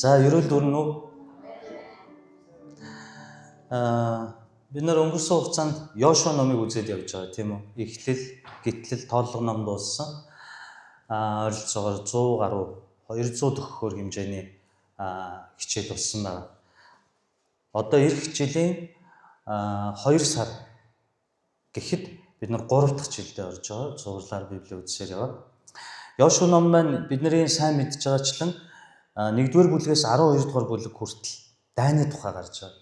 За ерөөл дүрнэ үү? Бид нар өнгөрсөн хугацаанд Йошуа номыг үзээд явж байгаа тийм үү? Эхлэл, гитлэл, тооллого ном дууссан. Ойролцоогоор 100 гаруй 200 төгрөгөөр хэмжээний хичээл болсон байна. Одоо эх жилийн 2 сар гэхэд бид нар 3 дахь жилдээ орж байгаа. Цуглаар Библийн үдсээр яваа. Йошуа ном маань бидний сайн мэдж байгаачлан 1-р бүлгээс 12-р бүлэг хүртэл дайны тухай гарч байгаа.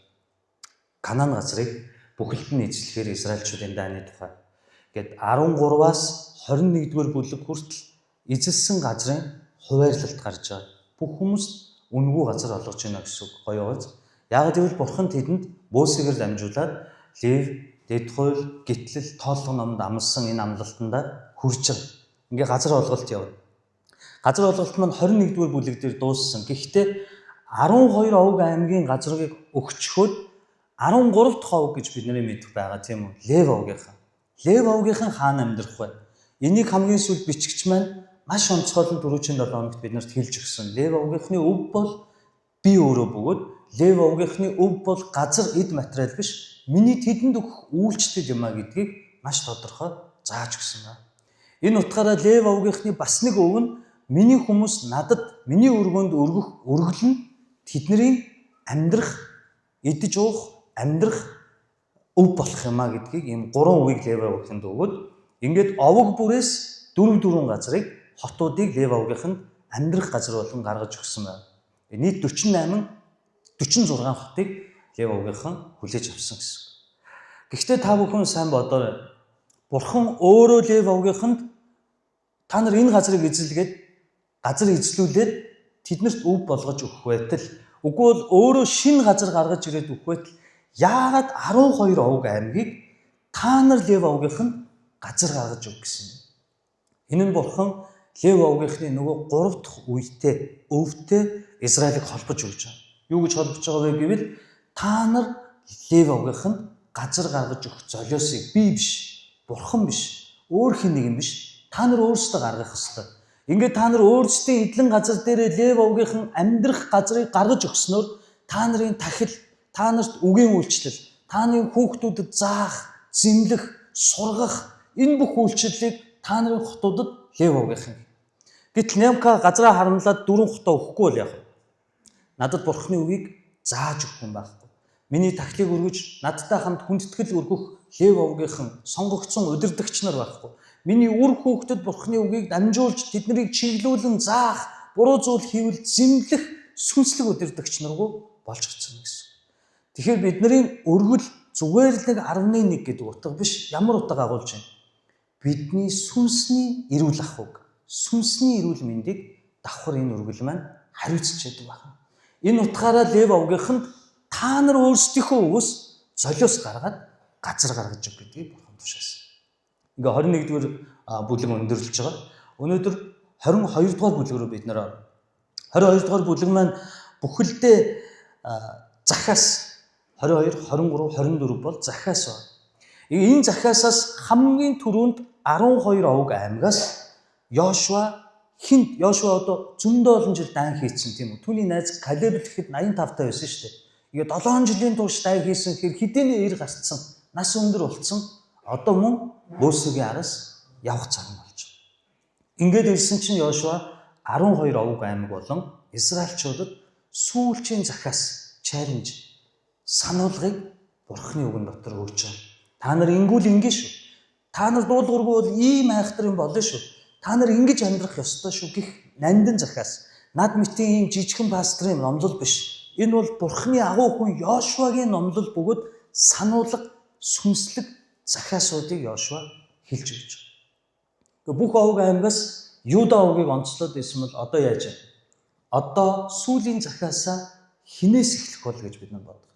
Канаан газрыг бүхэлд нь эзлэхээр Израильчүүдийн дайны тухай. Гэт 13-аас 21-р бүлэг хүртэл эзэлсэн газрын хуваарлалт гарч байгаа. Бүх хүмүүст үнгүй газар олгож байна гэсэн үг. Гоё гоц. Яг гэвэл Бурхан тэдэнд Мосегээр дамжуулаад Лев, Дэд хууль, гитлэл, тооллого номд амласан энэ амлалтанда хүрч байгаа. Ингээ газар олголт явна. Газар олголт маань 21-р бүлэг дээр дууссан. Гэхдээ 12 овг аймгийн газрыг өгчхөд 13 дахь овг гэж бидний мэдэх байгаа тийм үү? Лев овгийнхан. Лев овгийнхан хаана амьдрах вэ? Энийг хамгийн сүүлд бичгч маань маш онцгойлон 4-7 хоногт биднэрт хэлж өгсөн. Лев овгийнхны өв бол би өөрөө бөгөөд Лев овгийнхны өв бол газар эд материал биш. Миний тэдэнд өгөх үйлчлэл юм а гэдгийг маш тодорхой зааж өгсөн байна. Энэ утгаараа Лев овгийнхны бас нэг өв нь миний хүмүүс надад миний өргөнд өргөх өргөл нь тэдний амьдрах, идэж уух, амьдрах өв болох юм а гэдгийг ийм 3 өвийг Лев овгийнханд өгөөд ингээд овг бүрээс 4 газрыг хотуудыг Лев овгийнханд амьдрах газар болгон гаргаж өгсөн байна. Нийт 46 хотыг Лев овгийнхан хүлээж авсан гэсэн. Гэхдээ та бүхэн сайн бодоорой. Бурхан өөрөө Лев овгийнханд та нар энэ газрыг эзэлгээд газар эзлүүлээд тэднэрт өв болгож өгөх байтал үгүй бол өөрөө шинэ газар гаргаж ирээд өгөх байтал яагаад 12 овг аймгийг та нар Лев овгийнханд газар гаргаж өг гэсэн юм. Энэ нь Бурхан Лев овгийнхны нөгөө 3 дахь үетэй өвтэй Израилийг холбож өгч байгаа. Юу гэж холбож байгаа вэ гэвэл та нар Лев овгийнханд газар гаргаж өгөх золиосыг би биш, Бурхан биш, өөр хэн нэгэн биш, та нар өөрсдөө гаргах ёстой. Ингээд та нар өөрсдийн эдлэн газар дээр Лев овгийнхан амьдрах газрыг гаргаж өгснөөр та нарын тахил, та нарт үгийн үйлчлэл, та нарын хүүхдүүдэд заах, зэмлэх, сургах энэ бүх үйлчлэлийг та нарын хотуудад Лев овгийнхан. Гэтэл Немка газраа харамлаад 4 хотоо өгөхгүй бол яах вэ? Надад Бурханы үгийг зааж өгөх юм байхгүй. Миний тахлыг өргөж надтай хамт хүндэтгэл өргөх Лев овгийнхан сонгогдсон удирдагч нар байхгүй. Миний үр хүүхдэд Бурханы үгийг дамжуулж тэднийг чиглүүлэн заах, буруу зүйл хийвэл зэмлэх сүнслэг удирдагч наргүй болж гацсан гэсэн. Тэгэхээр бидний өргөл зүгээр л нэг 11 гэдэг утга биш. Ямар утга агуулж байна? Бидний сүнсний эрүүл ахуйг, сүнсний эрүүл мэндийг давхар энэ өргөл маань хариуцж яддаг байна. Энэ утгаараа Лев овгийнханд та нар өөрсдийнхөө өвөөс золиос гаргаад газар гаргаж өг гэдгийг Бурхан тушаасан. Ингээ 21-р бүлэг өндөрлөж байгаа. Өнөөдөр 22-р бүлэг рүү бид нэр 22-р бүлэг маань бүхэлдээ Захаас 22, 23, 24 бол Захаас байна. Энэ Захаасаас хамгийн түрүүнд 12 овг аймгаас Йошуа одоо зөндөө олон жил дан хийсэн тийм үү. Түүний найз Калеб гэхэд 85 таа байсан шүү дээ. Ингээ 7 жилийн турш дан хийсэн хэр хэдийнэ ир гарцсан, нас өндөр болсон. Одоо мөн Мосегийн араас явах цаг болж байна. Ингээд ирсэн чинь Йошуа 12 овг аймаг болон Израильчуудад сүүлчийн Захаас чаленж сануулгыг Бурханы үгэн дотор өгч байгаа. Та нар ингүүл ингэ шүү. Та нар дуулуургүй бол ийм айхтар юм болно шүү. Та нар ингэж амьдрах ёстой шүү гэх нандин Захаас. Над мэтийн ийм жижигхэн пастрын номлол биш. Энэ бол Бурханы агуу хүн Йошуагийн номлол бөгөөд сануулга сүнслэг Захаасуудыг Йошуа хэлж өгч байгаа. Бүх овг аймгаас Юда овгийг онцлоод ирсэн бол одоо яаж вэ? Одоо сүүлийн Захаасаа хинээс эхлэх бол гэж бид нар боддог.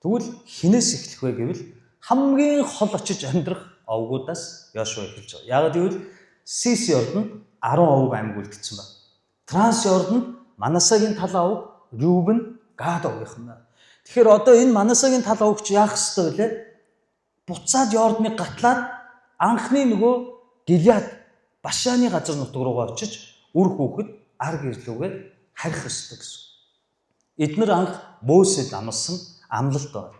Тэгвэл хинээс эхлэх вэ гэвэл хамгийн хол очиж амьдрах овгуудаас Йошуа эхэлж байгаа. Яг гэвэл Сис ордонд 10 овг аймаг үлдсэн байна. Транс ордонд Манасагийн тал овг, Рюбен, Гад овгийнхан байна. Тэгэхээр одоо энэ Манасагийн тал овгч яах ёстой вэ? Буцаад Йорданыг гатлаад анхны нөгөө Гилеад Башаны газар нутг руугаа очиж үр хүүхэд ар гэрлүүгээ харих ёстой гэсэн. эднэр анх Мосед амласан амлалт байна.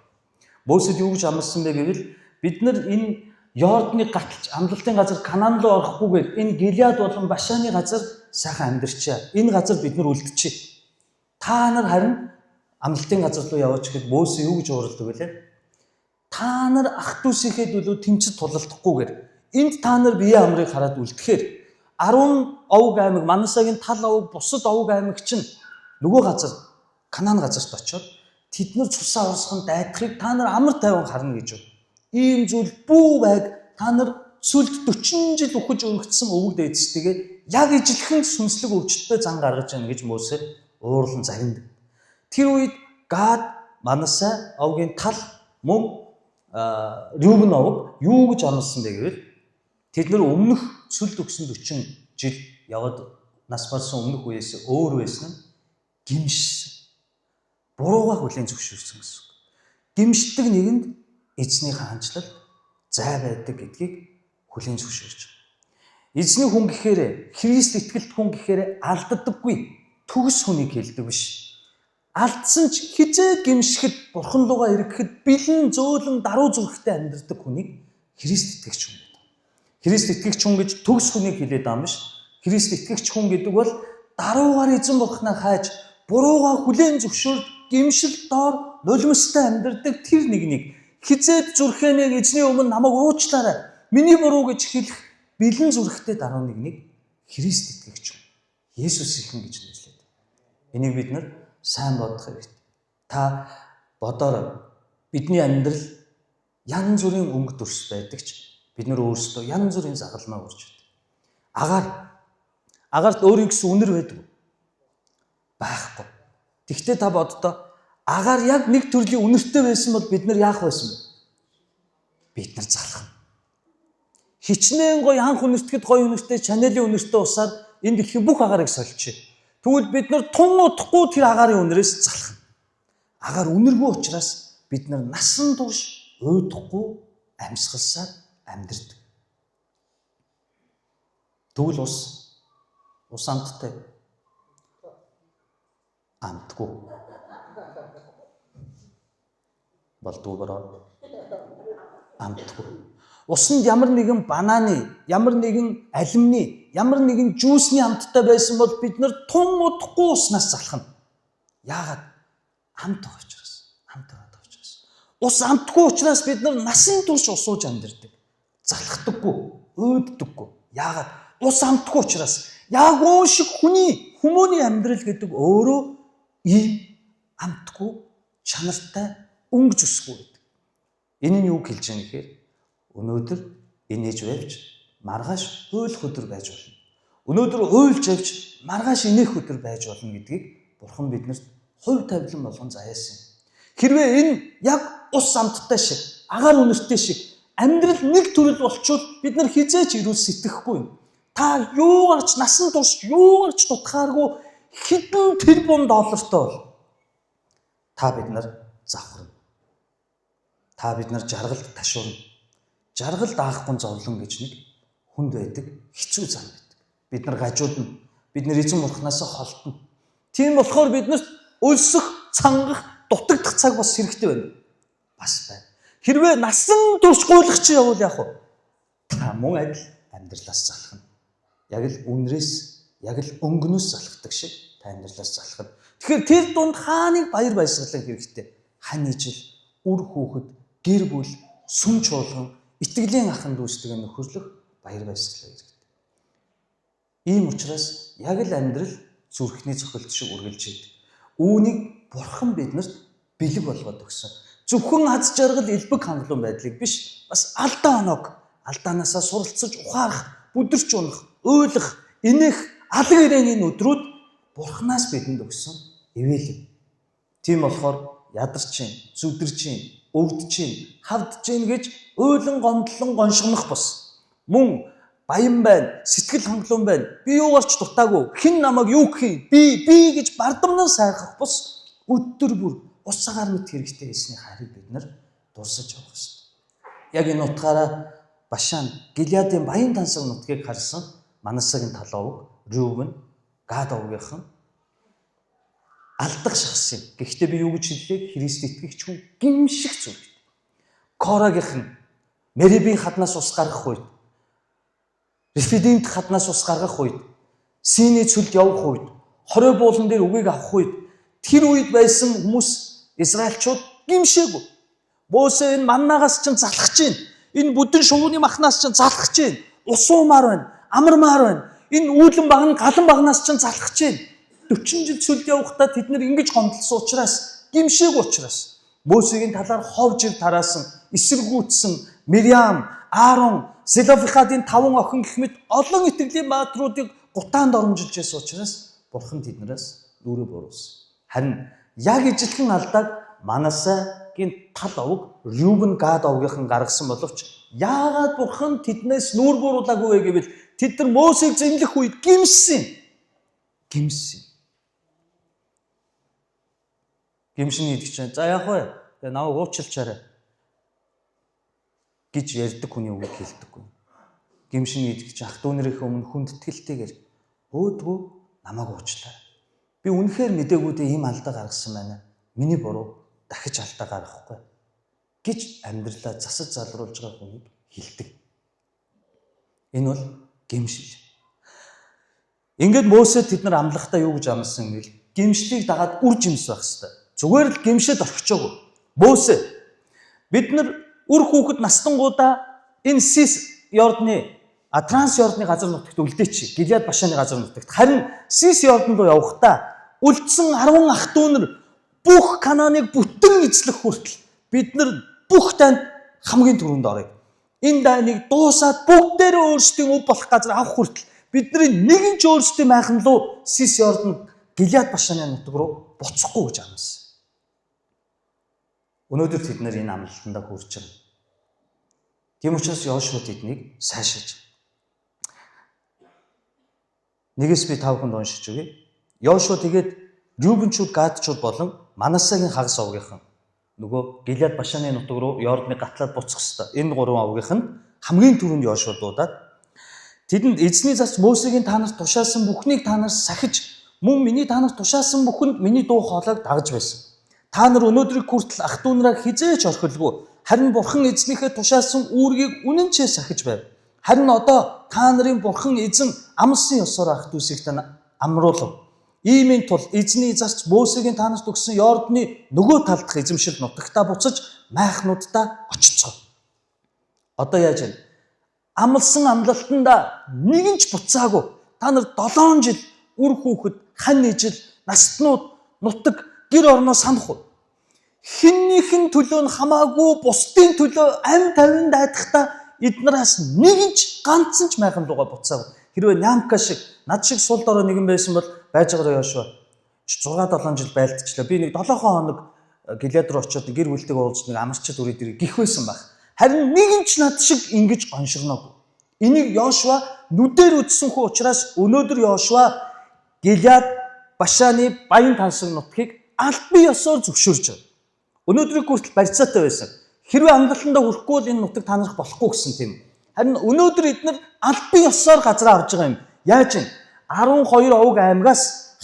Мосед юу гэж амласан бэ гэвэл бид нар энэ Йордны гаталж амлалтын газар Канаан руу орохгүйгээр энэ Гилеад болон Башаны газар сайхан амьдарчаа. Энэ газар бид нар үлдчихье. Та нар харин амлалтын газар руу яваач гэхэд Мосе юу гэж уурладаг вэ? Та нар ах дүүсийнхээ төлөө тэмцэж тулалдахгүйгээр энд та нар бие амрыг хараад үлдэхээр 10 овг аймаг Манасагийн тал овг бусад овг аймаг чинь нөгөө газар Канаан газарт очиод тэд нар цусаа урсган дайдахыг та нар амар тайван харна гэж байна. Ийм зүйл бүү байг та нар сүлд 40 жил ухаж өнгөцсөн өвөг дээдстэйгээ яг ижилхэн сүнслэг өвчтөй зан гаргаж яана гэж Мосе уурлан загиндаг. Тэр үед Гад, Манасай овгийн тал мөн Рюбен овг юу гэж амласан бэ гэвэл тэд нар өмнөх сүлд өгсөн 40 жил яваад нас барсан өмнөх үеэс өөр байсан нь гимшсэн. Буруугаа хүлээн зөвшөөрсөн гэсэн. Гимшдэг нэгэнд эзний хаанчлал зай байдаг гэдгийг хүлээн зөвшөөрч байгаа. Эзний хүн гэхээр Христ итгэлт хүн гэхээр алддаггүй төгс хүнийг хэлдэг биш. Алдсан ч хизээ гимшихэд бурхан руугаа ирэхэд бэлэн зөөлөн даруй зүрхтэй амьдардаг хүнийг Христ итгэгч хүн гэдэг. Христ итгэгч хүн гэж төгс хүнийг хэлээд байгаа юм биш. Христ итгэгч хүн гэдэг бол даруугаар эзэн бурхнаа хайж буруугаа хүлээн зөвшөөрж гимшил доор нулимстай амьдардаг тэр нэгнийг хизээд зүрхэнээ эзний өмнө намайг уучлаарай. Миний буруу гэж хэлэх бэлэн зүрхтэй даруй нэгнийг Христ итгэгч хүн. Есүс ихэн гэж нэрлэдэг. Энийг бид нар сайн бодох хэрэгтэй. Та бодоорой. Бидний амьдрал янз бүрийн өнгө төрс байдаг ч бид нар өөрсдөө янз бүрийн загалмаа үрж байдаг. Агаарт өөрийн гэсэн үнэр байдаг уу? Байхгүй. Тэгвэл та боддоо агаар яг нэг төрлийн үнэртэй байсан бол бид нар яах байсан бэ? Бид нар залхна. Хичнээн гоё анх үнэртэд гоё үнэртэй, Chanel-ийн үнэртэй усаар энэ дэлхийн бүх агаарыг сольчих. Тэгвэл бид нар тун удахгүй тэр агаарын үнэрээс залхна. Агаар үнэргүй учраас бид нар насан турш уйдахгүй амьсгалсаар амьдардаг. Тэгвэл ус амттай амтгүй болдгоо бороо амтгүй. Усанд ямар нэгэн бананы, ямар нэгэн алимны, ямар нэгэн жуусны амттай байсан бол бид нар тун удахгүй уснаас залхна. Яагаад? Амт байгаа учраас. Амт байгаа учраас. Ус амтгүй учраас бид нар насан турш усууж амьдардаг. Залхдаггүй, өөддөггүй. Яагаад? Ус амтгүй учраас. Яг уу шиг хүмүүний амьдрал гэдэг өөрөө ийм амтгүй, чанартай, өнгө зүсгүй гэдэг. Энэ нь юу хэлж яана гэхээр өнөөдөр инээж байвч маргааш өөлөх өдөр байж болно. Өнөөдөр уйлж авч маргааш инеэх өдөр байж болно гэдгийг Бурхан биднэрт хувь тавилан болгон заяасан юм. Хэрвээ энэ яг ус амттай шиг, агаар үнэртэй шиг амьдрал нэг төрөл болчвол бид нар хизээч ирүүл сэтгэхгүй юм. Та юугаарч насан турш юугаарч дутхааргүй хэдэн тэрбум доллартай бол та бид нар завхарна. Та бид нар жаргалд ташуурна. Жаргалд аахгүй зовлон гэж нэг хүнд байдаг хэцүү зам байдаг. Бид нар гажуудна. Бид нар эзэн бурхнаас холтно. Тийм болохоор биднэрт өлсөх, цангах, дутагдах цаг бас хэрэгтэй байна. Бас байна. Хэрвээ насан турш гуйлах чи явуул яах вэ? Та мөн адил амьдралаас залхна. Яг л үнрээс, яг л өнгнөөс залхдаг шиг та амьдралаас залхна. Тэгэхээр тэр дунд хааныг баяр баясгалан хэрэгтэй? Хань ижил, үр хүүхэд, гэр бүл, сүм чуулган, итгэлийн ахын дүүстэйг нөхөрлөх баяр баясгалан хэрэгтэй. Ийм учраас яг л амьдрал зүрхний цохилт шиг үргэлж идэг. Үүнийг Бурхан биднэрт бэлэг болгоод өгсөн. Зөвхөн аз жаргал, элбэг хангалуун байдлыг биш, бас алдаа оног, алдаанаасаа суралцаж ухаарах, бүдэрч унах, өөлөх, инех, алга ирээний өдрүүд Бурханаас бидэнд өгсөн ивэл юм. Тийм болохоор ядарч, зүдэрч, өвдөж, хавдж гэж өөлөн гомдлон гоншгонох бос. Мөн баян байна, сэтгэл хангалуун байна. Би юугаарч дутаагүй. Хэн намайг юу гэх би гэж бардамнан сайрах бос. Өдөр бүр ус цагаар мэт хэрэгтэй эсний хайрыг бид нар дурсаж явах ёстой. Яг энэ утгаараа Башан, Гилеадын баян тансаг нутгийг харсан Манасагийн таловг, Рюбен, Гад овгийнхан алдаг шахсан. Гэхдээ би юу гэж хэллээ? Христ итгэгч хүн гимших зүйл. Корагийнхан Мерибийн хаднаас ус гаргах үед, Рефидимд хаднаас ус гаргах үед, Синий цөлд явах үед, хорой буулан дээр үгийг авах үед, тэр үед байсан хүмүүс Израильчууд гимшээгүй. Мосе энэ маннагаас чинь залхаж байна. Энэ бүдэн шувууны махнаас чинь залхаж байна. Усуумаар байна, амармаар байна. Энэ үүлэн багн галан багнаас чинь залхаж байна. 40 жил цөлд явахдаа тэд нэр ингэж гомдлсон учраас, гимшээгүй учраас Мосегийн талаар хов жил тараасан, эсэргүүцсэн Мириам, Аарон, Селофихадын 5 охин гэх мэт олон итгэлийн баатруудыг гутаанд оромжилж байсан учраас Бурхан тэднээс нүрээ буруулсан. Харин яг ижилхэн алдааг Манасегийн тал овг Рюбен Гад овгийнхан гаргасан боловч яагаад Бурхан тэднээс нүр буруулаагүй вэ гэвэл тэд нар Мосег зэмлэх үед гимссэн. Гимшин идэх чинь за яах вэ? Тэгээ намайг уучлаарай гэж ярьдаг хүний үгийг хэлдэггүй. Гимшин идэх чинь ах дүү нэрийнхээ өмнө хүндэтгэлтэйгээр өөдгөө намайг уучлаарай. Би үнэхээр мдэггүйдээ ийм алдаа гаргасан байна. Миний буруу, дахиж алдаа гаргахгүй гэж амьдралаа засаж залруулж байгаа хүнийг хэлдэг. Энэ бол гимшил. Ингээд Мосе тэд нар амлахдаа юу гэж амласан гэвэл гимшлийг дагаад үр жимс байх хэрэгтэй. Зүгээр л гимшэд орхичоогүй. Мосе бид нар үр хүүхэд настангуудаа энэ Сис Йордны Транс Йордны газар нутагт үлдээч. Гилеад Башаны газар нутагт. Харин Сис Йордан руу явахдаа үлдсэн 10 ах дүү нар бүх Канааныг бүтэн эзлэх хүртэл бид нар бүх танд хамгийн түрүүнд оръё. Энэ дайныг дуусаад бүгдээрээ өөрсдийн өв болох газар авах хүртэл бидний нэгэн ч өөрсдийн майхан руу Сис Йордан Гилеад Башаны нутаг руу буцахгүй гэж амласан. Өнөөдөр тэд нар энэ амлалтанд хүрч байна. Тийм учраас Йошуа тэднийг сайшааж. Нэгээс би 5 хүнд уншиж өгье. Йошуа тэгээд Рюбенчуд, Гадчуд болон Манасегийн хагас овгийнхан нөгөө Гилеад Башаны нутаг руу Йордны гатлаад буцах ёстой. Энэ 3 овгийнх нь хамгийн түрүүнд Йошуа дуудаад тэдэнд эзний зарц Мосегийн та нарт тушаасан бүхнийг та нар сахиж мөн миний та нарт тушаасан бүхэнд миний дуу хоолойг дагаж байсан. Та нар өнөөдрийг хүртэл ах дүү нараа хизээж орхилгүй. Харин Бурхан эзнийхээ тушаасан үүргийг үнэнчээ сахиж байв. Харин одоо та нарын Бурхан эзэн амлсан ёсоор ах дүүсийг та амруулав. Иймийн тул эзний зарц Мосегийн та нарт өгсөн Йордны нөгөө талдах эзэмшил нутагтаа буцаж майхнуудаа очицгоо. Одоо яаж вэ? Амлсан амлалтанда нэгэн ч буцаагүй. Та нар 7 жил үр хүүхэд, хань ижил, настнууд, нутаг, гэр орноо санах уу? Хиннийхэн төлөө нь хамаагүй бусдын төлөө амь тавинд айдахдаа эднээс нэгэн ч ганцхан ч майхан руугаа буцаагүй. Хэрвээ Нямка шиг над шиг сул дорой нэгэн байсан бол байж байгаа Йошуа 6-7 жил байлдчихлаа. Би нэг 7 хоног Гилеад руу очиод гэр бүлтэйгээ уулзж нэг амарчд үрээд ирэх гих байсан байх. Харин нэгэн ч над шиг ингэж гонширноогүй. Энийг Йошуа нүдээр үзсэнхүү учраас өнөөдөр Йошуа Гилеад Башаны баян тансаг нутгийг албан ёсоор зөвшөөрж байна. Өнөөдрийг хүртэл барьцаатай байсан. Хэрвээ амлалтандаа хүрэхгүй бол энэ нутаг танарах болохгүй гэсэн тийм. Харин өнөөдөр эдгээр албан ёсоор газраа авч байгаа юм. Яаж вэ? 12 овг аймгаас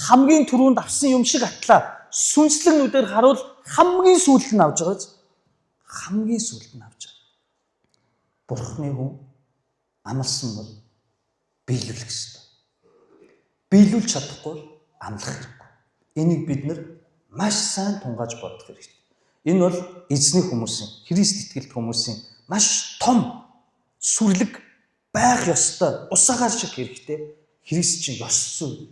хамгийн түрүүнд авсан юм шиг атлаа. Сүнслэг нүдээр харуул хамгийн сүүлд нь авч байгаа. Хамгийн сүүлд нь авч байгаа. Бурхны хүн амлсан бол биелүүлэх ёстой. Биелүүлж чадахгүй амлах хэрэггүй. Энийг бид нар маш сайн тунгааж бодох хэрэгтэй. Энэ бол эзний хүмүүсийн, Христ итгэлт хүмүүсийн маш том сүрлэг байх ёстой. Усаагаар шиг хэрэгтэй. Христчийн ёс зүй.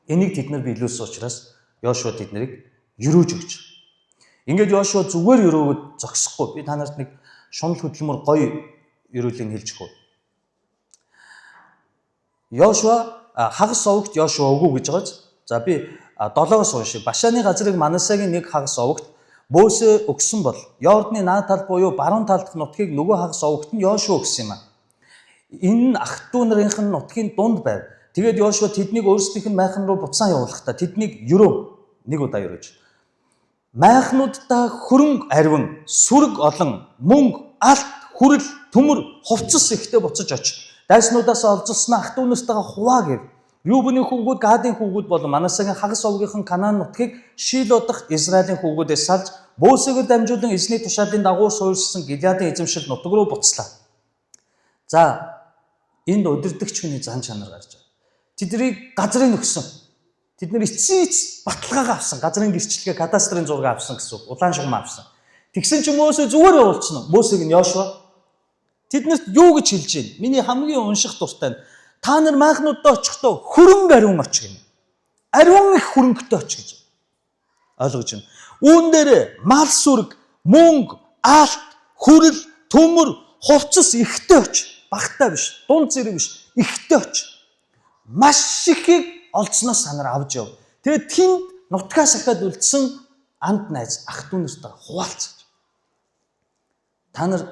Энийг тэд нар биелүүлсэн учраас Йошуа тэднийг өрөөж өгч. Ингээд Йошуа зүгээр өрөөгд зогсохгүй. Би та нарт нэг шунал хөдөлмөр гоё өрөөлийг хэлж өгөө. Йошуа хагас овогт Йошуа өгөө гэж байгааз. За би 7-оос уншия. Башаны газрыг Манасегийн нэг хагас овогт Мосе өгсөн бол Йордны наад тал буюу баруун талдах нутгийг нөгөө хагас овогт нь Йошуа өгсөн юм а. Энэ ах дүү нарынхын нутгийн дунд байв. Тэгээд Йошуа тэднийг өөрсдийнх нь майхан руу буцаан явуулахдаа тэднийг нэг удаа өрөөж. Майхнуудаа хөрөнгө арвин, сүрэг олон, мөнгө, алт, хүрэл, төмөр, хувцас ихтэй буцаж очив. Дайснуудаасаа олзолсноо ах дүүнээстэйгээ хуваа гэв. Рүүбний хүүгүүд, Гадийн хүүгүүд болон Манасегийн хагас овгийнхан Канаан нутгийг Шило дахь Израилийн хүүгүүдээс салж Мосегээр дамжуулан эзний тушаалын дагуу суурьшсан Гилеадын эзэмшил нутаг руу буцлаа. За энд удирдагч хүний зан чанар гарч байна. Тэднийг газрын өгсөн. Тэд нэр эцсийн баталгаагаа авсан. Газрын гэрчлэгээ, кадастрын зураг авсан гэсэн үг. Улаан шугам авсан. Тэгсэн чинь Мосе зүгээр явуулчихна. Мосег нь Йошуа тэднэрт юу гэж хэлж байна? Миний хамгийн унших дуртай нь та нар майхнуудаа очихдоо хөрөнгө ариун очих гэнэ. Ариун их хөрөнгөтэй очих гэж. Ойлгож байна. Үүн дээр мал сүрэг, мөнгө, аалт, хүрэл, төмөр, хувцас ихтэй очих. Багтаа биш, дунд зэрэг биш, ихтэй очих. Маш ихийг олцсноос та нар авч яв. Тэгээд тэнд нутгаас ахаад үлдсэн анд найз ах дүү нартай хуваалцаж. Та нар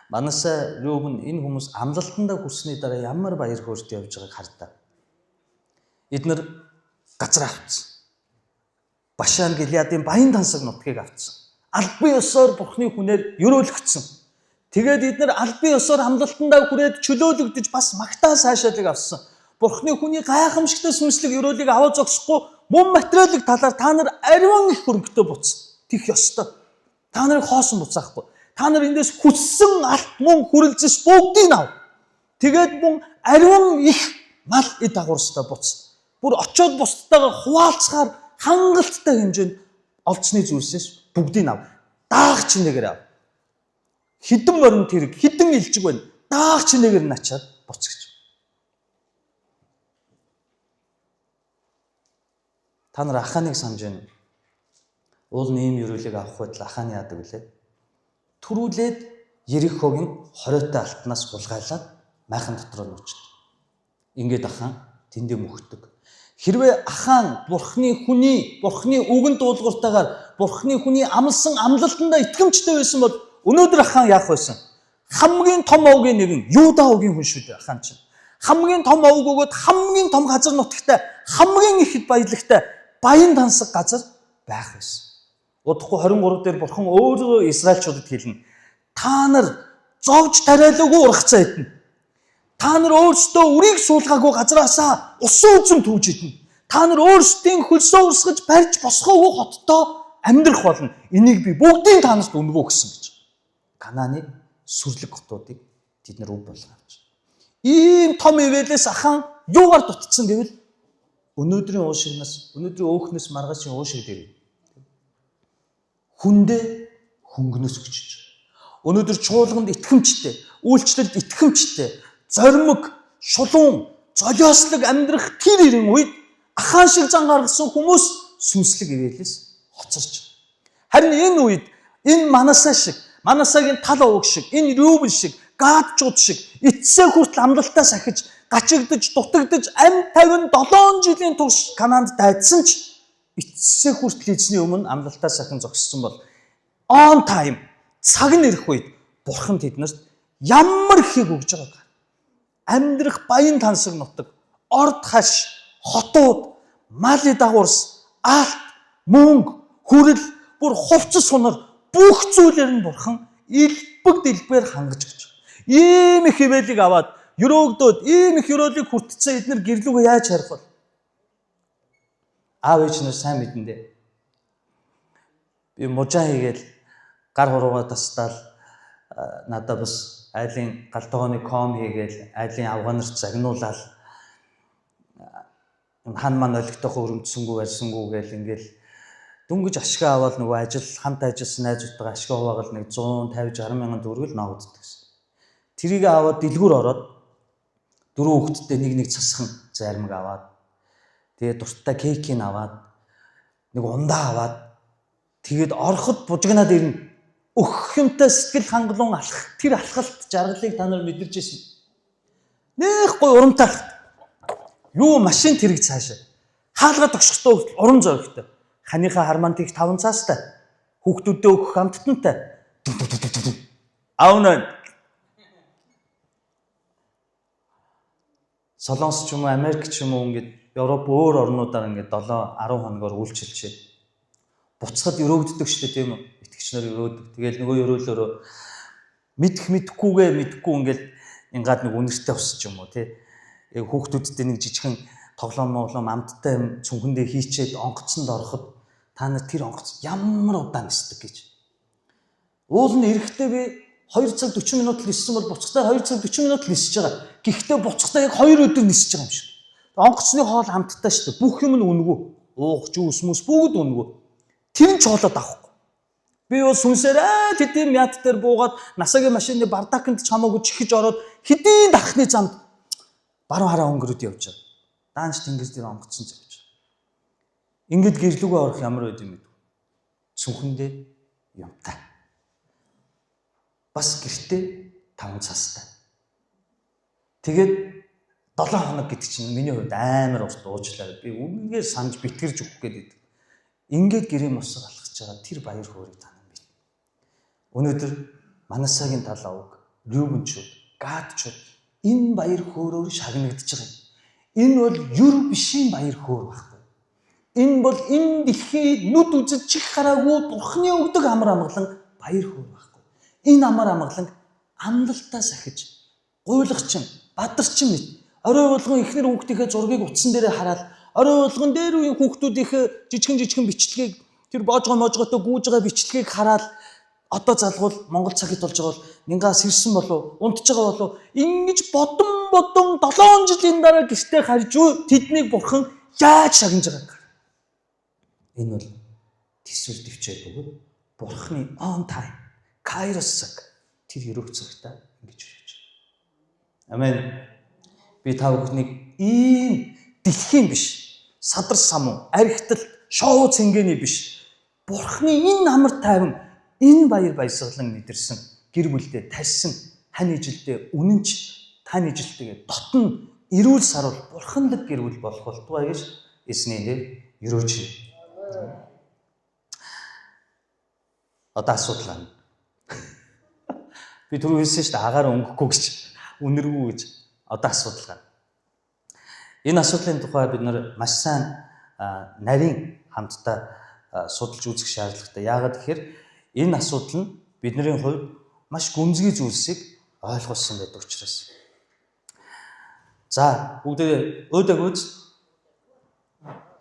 Манасэ, Рүүбен энэ хүмүүс амлалтандаа хүрсний дараа ямар баяр хөөртэй явж байгааг хардаа. Эднэр газар авцсан. Башан Гилеадын баян тансаг нутгийг авцсан. Албан ёсоор Бурхны хүнээр ёроолгдсон. Тэгээд эднэр албан ёсоор амлалтандаа хүрээд чөлөөлөгдөж бас магтаал сайшаалыг авсан. Бурхны хүний гайхамшигтай сүнслэг ёроолыг аваад зогсохгүй мөн материалын талаар та нар ариун их хөрөнгөтэй буц. Тих ёстой. Та нарыг хоосон буцаахгүй. Та нар эндээс хүссэн алт мөн хүрэлцэж бүгдийг ав. Тэгээд мөн ариун их мал эд дагуурстай буц. Бүр очиод бусдтайгаа хуваалцахаар хангалттай хэмжээнд олцсны зүйлсээс бүгдийг ав. Даах чинээгээр ав. Хідэн морин тэрэг, хідэн илжиг байна. Даах чинээгээр нь ачаад буц гэж. Та нар Аханыг санаж байна. Уул нэм ёроолыг авах байтал Ахан яадаг вүлээ? Төрүүлээд Ерихогийн хориотой алтнаас хулгайлаад майхан дотор нь очив. Ингээд Ахан тэндээ мөхдөг. Хэрвээ Ахан Бурхны үгэнд дуулууртайгаар Бурхны хүний амлсан амлалтандаа итгэмжтэй байсан бол өнөөдөр Ахан яах байсан? Хамгийн том овгийн нэгэн Юда овгийн хүн шүү дээ Ахан чинь. Хамгийн том овг өгөөд хамгийн том газар нутагтай, хамгийн их баялагтай баян тансаг газар байх байсан. Удахгүй 23 дээр Бурхан өөрөө Израильчуудад хэлнэ. Та нар зовж тариалаагүй ургацаа идэнэ. Та нар өөрсдөө үрийг суулгаагүй газраасаа усан үзэм түүж идэнэ. Та нар өөрсдийн хөлсөө урсгаж барьж босгоогүй хоттоо амьдрах болно. Энийг би бүгдийг та нарт өнгөө гэсэн гэж. Канааны сүрлэг хотуудыг тэд нар өв болгож. Ийм том ивэлээс Ахан юугаар дутцсан гэвэл өнөөдрийн уушигнаас, өнөөдрийн өөхнөөс маргаашийн уушиг дээр хүндээ хөнгөнөөс өчөж. Өнөөдөр чуулганд итгэмжтэй, үйлчлэлд итгэмжтэй, зоримог, шулуун, золиослог амьдрах тэр ирэн үед Ахан шиг зан гаргасан хүмүүс сүнслэг ивэлээс хоцорч. Харин энэ үед энэ Манасэ шиг, Манасагийн тал овог шиг, энэ Рүүбен шиг, Гадчууд шиг эцсээ хүртэл амлалтаа сахиж, гачигдаж, дутагдаж, амь 57 жилийн турш Канаанд дайдсан ч эцсээ хүртэл эзний өмнө амлалтаа сахин зогссон бол on time цаг нь ирэх үед Бурхан тэднэрт ямар ихийг өгж байгааг. Амьдрах баян тансаг нутаг, орд хаш, хотууд, малын дагуурс, алт, мөнгө, хүрэл, бүр хувцас сунар бүх зүйлээр нь Бурхан илбэг дэлбээр хангаж өгч. Ийм их хивэлийг аваад өрөөгдөөд ийм их өрөөлийг хүртцэн эднэр гэрлүүгээ яаж харих вэ? Аав ээж нар сайн мэдэн дээ. Би мужаа хийгээл гар хуруугаа тастаал надад бас айлын галтгооны ком хийгээл айлын авганарт загнуулаад хан ман олигтойхоо өрөмдсөнгүү барьсангүү гээл ингээл дүнгэж ашиг аваад нөгөө хамт ажилласан найзуудтайгаа ашиг хуваагаад нэг 150-60 мянган төгрөг наагддаг гэсэн. Тэрийг аваад дэлгүүр ороод 4 хүүхэдтэй нэг цасхан зармаг аваад тэгээд дуртай кейкийг аваад нэг ундаа аваад тэгээд ороход бужигнаад ирнэ. Өгөх юмтай сэтгэл хангалуун алах тэр алхалт жаргалыг та нар мэдэрч ирсэн. Нэх гой урамтай алхах. Юу машин тэрэг цаашаа. Хаалгаа тогшхтой урам зоригтой. Ханыхаа хармантыг 5 цаастай. Хүүхдүүдэд өгөх хамттантай. Аунаа. Солонгос ч юм уу, Америк ч юм уу ингээд Европ өөр орнуудаар ингээд 7-10 хоногоор үйлчилчээ. Буцахад өрөөгддөг шүү дээ тийм үү? Итгэгч нар өрөөдөг. Тэгээл нөгөө өрөөлөөрөө мэдхгүй ингээд ингээд нэг үнэртэй ус ч юм уу тий. Яг хүүхдүүдтэй нэг жижигхэн тоглоом амттай юм цүнхэндээ хийчээд онгоцонд ороход та нар тэр онгоц ямар удаан нисдэг гэж. Уул нь эрэхтэй би 2 цаг 40 минут ниссэн бол буцахтай 2 цаг 40 минут нисэж байгаа. Гэхдээ буцахтай яг 2 өдөр нисэж байгаа юм шиг. Онгоцны хоол амттай шүү дээ. Бүх юм нь үнэгүй. Уух, жуус, мүс бүгд үнэгүй. Тэр нь чоолоод авахгүй. Би бол сүнсээрээ тэдний мяд дээр буугаад насагийн машины бардакнд чамаагүй чихэж ороод хэдийн дахны замд баруун хараа өнгөрөөд явж байгаа. Даанч тэнгис дээр онгоцсон явж байгаа. Ингээд гэрлүүгээ орох ямар байд юм бэ? Цүнхэндээ юмтай. Бас гэртээ 5 цастай. Тэгээд 7 хоног гэдэг чинь миний хувьд амар урт уучлаа. Би үнэхээр санаж битгэрж өгөх гээд. Ингээд гэрээ мосог алхаж байгаа тэр баяр хөөргийг танан бит. Өнөөдөр Манасагийн тал авг, Рюбенчуд, Гадчуд энэ баяр хөөрөөр шагнагдж байгаа юм. Энэ бол юр бишийн баяр хөөр байхгүй. Энэ бол энэ дэлхий нүд үзэж чих хараагүй Бурхны өгдөг амар амгалан баяр хөөр байхгүй. Энэ амар амгалан амлалтаа сахиж, гуйлагчин, бадарчин мэт орой болгон ихнэр хүүхдийнхээ зургийг утсан дээрээ хараад орой болгон дээр үеийн хүүхдүүдийнхээ жижигэн бичлэгийг тэр боожгоотой гүүж байгаа бичлэгийг хараад одоо залгуул Монгол цагт болж байгаа бол мянгаас ирсэн болов унтж байгаа болов ингэж бодон 7 жилийн дараа гэртээ харж тэднийг Бурхан яаж шагнаж байгааг. Энэ бол төсвөр төвчээд бөгөөд Бурханы on time Kairos цаг тэр өрөөх цагтаа ингэж хийж байгаа. Амен. Би та бүхнийг ийм дэлхийн биш, садар самуу, архитал, шоу цэнгэний биш. Бурхны энэ амар тайван, энэ баяр баясгалан мэдэрсэн, гэр бүлдээ тарьсан, хань ижилдээ үнэнч, тань ижилтэйгээ дотн эрүүл саруул бурханлаг гэр бүл болох болтугай гэж эсний нэр өрөөж. Одоо асуудал байна. Би түрүү хэлсэн шүү дээ агаар өнгөхгүй гэж, үнэргүй гэж. Одоо асуудал гана. Энэ асуудлын тухай бид маш сайн нарийн хамтдаа судалж үзэх шаардлагатай. Яагаад гэхээр энэ асуудал нь бидний хувьд маш гүнзгий зүйлсийг ойлгуулсан байдаг учраас. За бүгдээ өөдөг үз.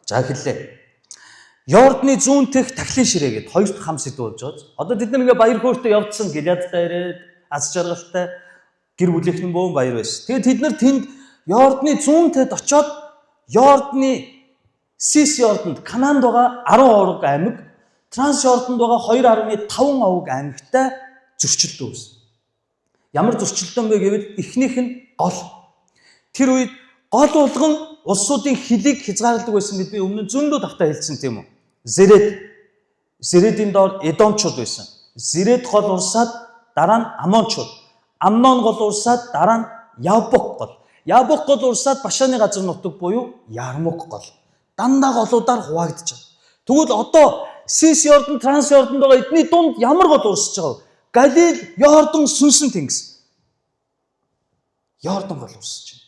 За хэллээ. Йордны зүүн тех тахлын ширээ гэдэг хоёр дахь хам сэдв болж байгаа. Одоо бид нэг баяр хөөртэй явцсан Галиадтай ирээд аз жаргалтай гэр бүлийнхэн бөөн баяр байсан. Тэгээд тэд нар тэнд Йордны зүүнтэд очоод Йордны Сис Йордонд Канаанд байгаа 10 овог аймаг, Транс Йордонд байгаа 2.5 овог аймагтай зөрчилд үүсэн. Ямар зөрчилдөөн бэ гэвэл эхнийх нь гол. Тэр үед гол болгон улсуудын хөлийг хязгаарладаг байсан гэдээ өмнө зөндөө давтаа хэлсэн тийм үү? Зередийн доор Эдомчууд байсан. Зеред гол улсаад дараа нь Амончууд. Амнон гол улсаад дараа нь Ябок гол. Ябок гол улсаад Башааны газар нутаг буюу Ярмук гол. Дандаа голуудаар хуваагдж байгаа. Тэгвэл одоо Сис Йордан, Транс Йордонд байгаа эдний дунд ямар гол урсж байгаа вэ? Галил, Йордан, сүнсэн тэнгис. Йордан гол урсж байна.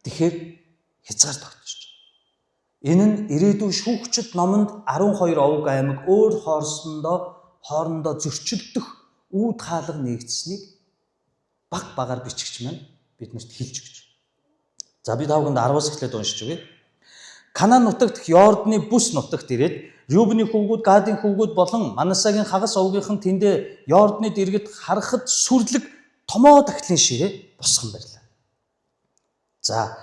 Тэгэхээр хязгаар тогтчихж байна. Энэ нь ирээдүйн шүүгчд номонд 12 овог аймаг өөр хоорондоо зөрчилдөх үүд хаалга нэгдсэнийг багаар бичигч маань биднэрт хэлж өгч. За би тавганд 10-аас эхлээд уншиж өгье. Канаан нутагт Йордны бүс нутагт ирээд Рюбений хүүгүүд, Гадийн хүүгүүд болон Манасагийн хагас овгийнхан тэндээ Йордны дэргэд харахад сүрлэг томоо тахлын ширээ босгон барьлаа. За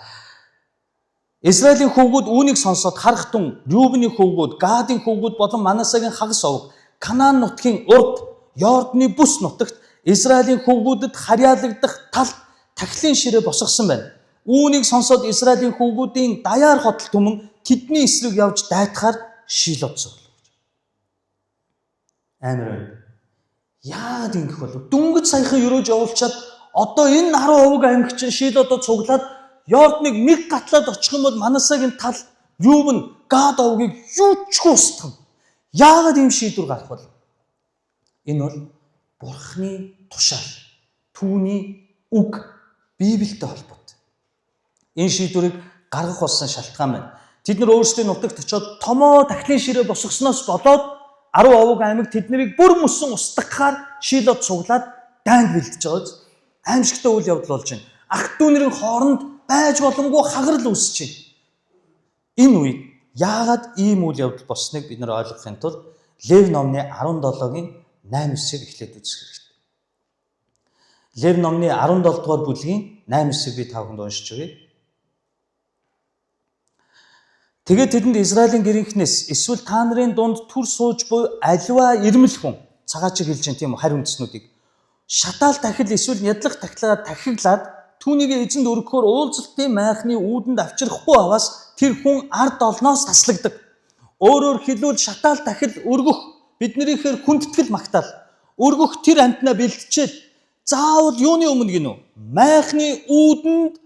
Израилийн хүүгүүд үүнийг сонсоод харах тун Рюбений хүүгүүд, Гадийн хүүгүүд болон Манасагийн хагас овг Канаан нутгийн урд Йордны бүс нутагт Израилийн хүүгүүдэд харьяалагдах талд тахлын ширээ босгосон байна. Үүнийг сонсоод Израилийн хүүгүүдийн даяар хотол түмэн тэдний эсрэг явж дайтахаар Шилод сурлаа. Амар байна. Яагаад ингэх болов? Дүнгийн саяхан өрөөж явуулчаад одоо энэ 10 овог аймаг чинь Шилодод цуглаад Йордныг нэг гатлаад очих юм бол Манасагийн тал Рюбен, Гад овгийг юу ч устгах. Яагаад ийм шийдвэр гарах бол? Энэ бол Бурхны тушаал, түүний үг Библиэтэй холбоотой. Энэ шийдвэрийг гаргах болсон шалтгаан байна. Тэд нар өөрсдийн нутагт очиод томоо тахлын ширээ босгосноос болоод 10 овог аймаг тэднийг бүр мөсөн устгахаар Шилод цуглаад дайнд бэлдэж байгаа. Аимшигтай үйл явдал болж байна. Ах дүүнэрийн хооронд байж боломгүй хагарал үүсэж байна. Энэ үед яагаад ийм үйл явдал болсныг бид нар ойлгохын тулд Лев номны 17-гийн 8-9-ийг эхлээд үзэх хэрэгтэй. Лев номны 17 дугаар бүлгийн 8-9-ийг би та бүхэнд уншиж өгье. Тэгээд тэдэнд Израилийн гэрийнхнээс эсвэл та нарын дунд түр сууж буй аливаа ирмэл хүн цагаачиг хэлж дээ тийм үү харь үндэснүүдийг шатаал тахил эсвэл ядлах тахилаа тахиглаад түүнийг эзэнд өргөхөөр уулзалтын майхны үүдэнд авчрахгүй аваас тэр хүн ард олноос таслагддаг. Өөрөөр хэлбэл шатаал тахил өргөх биднийхээр хүндэтгэл магтаал өргөх тэр амтнаа бэлтчихэд заавал юуны өмнө гинөө майхны үүдэнд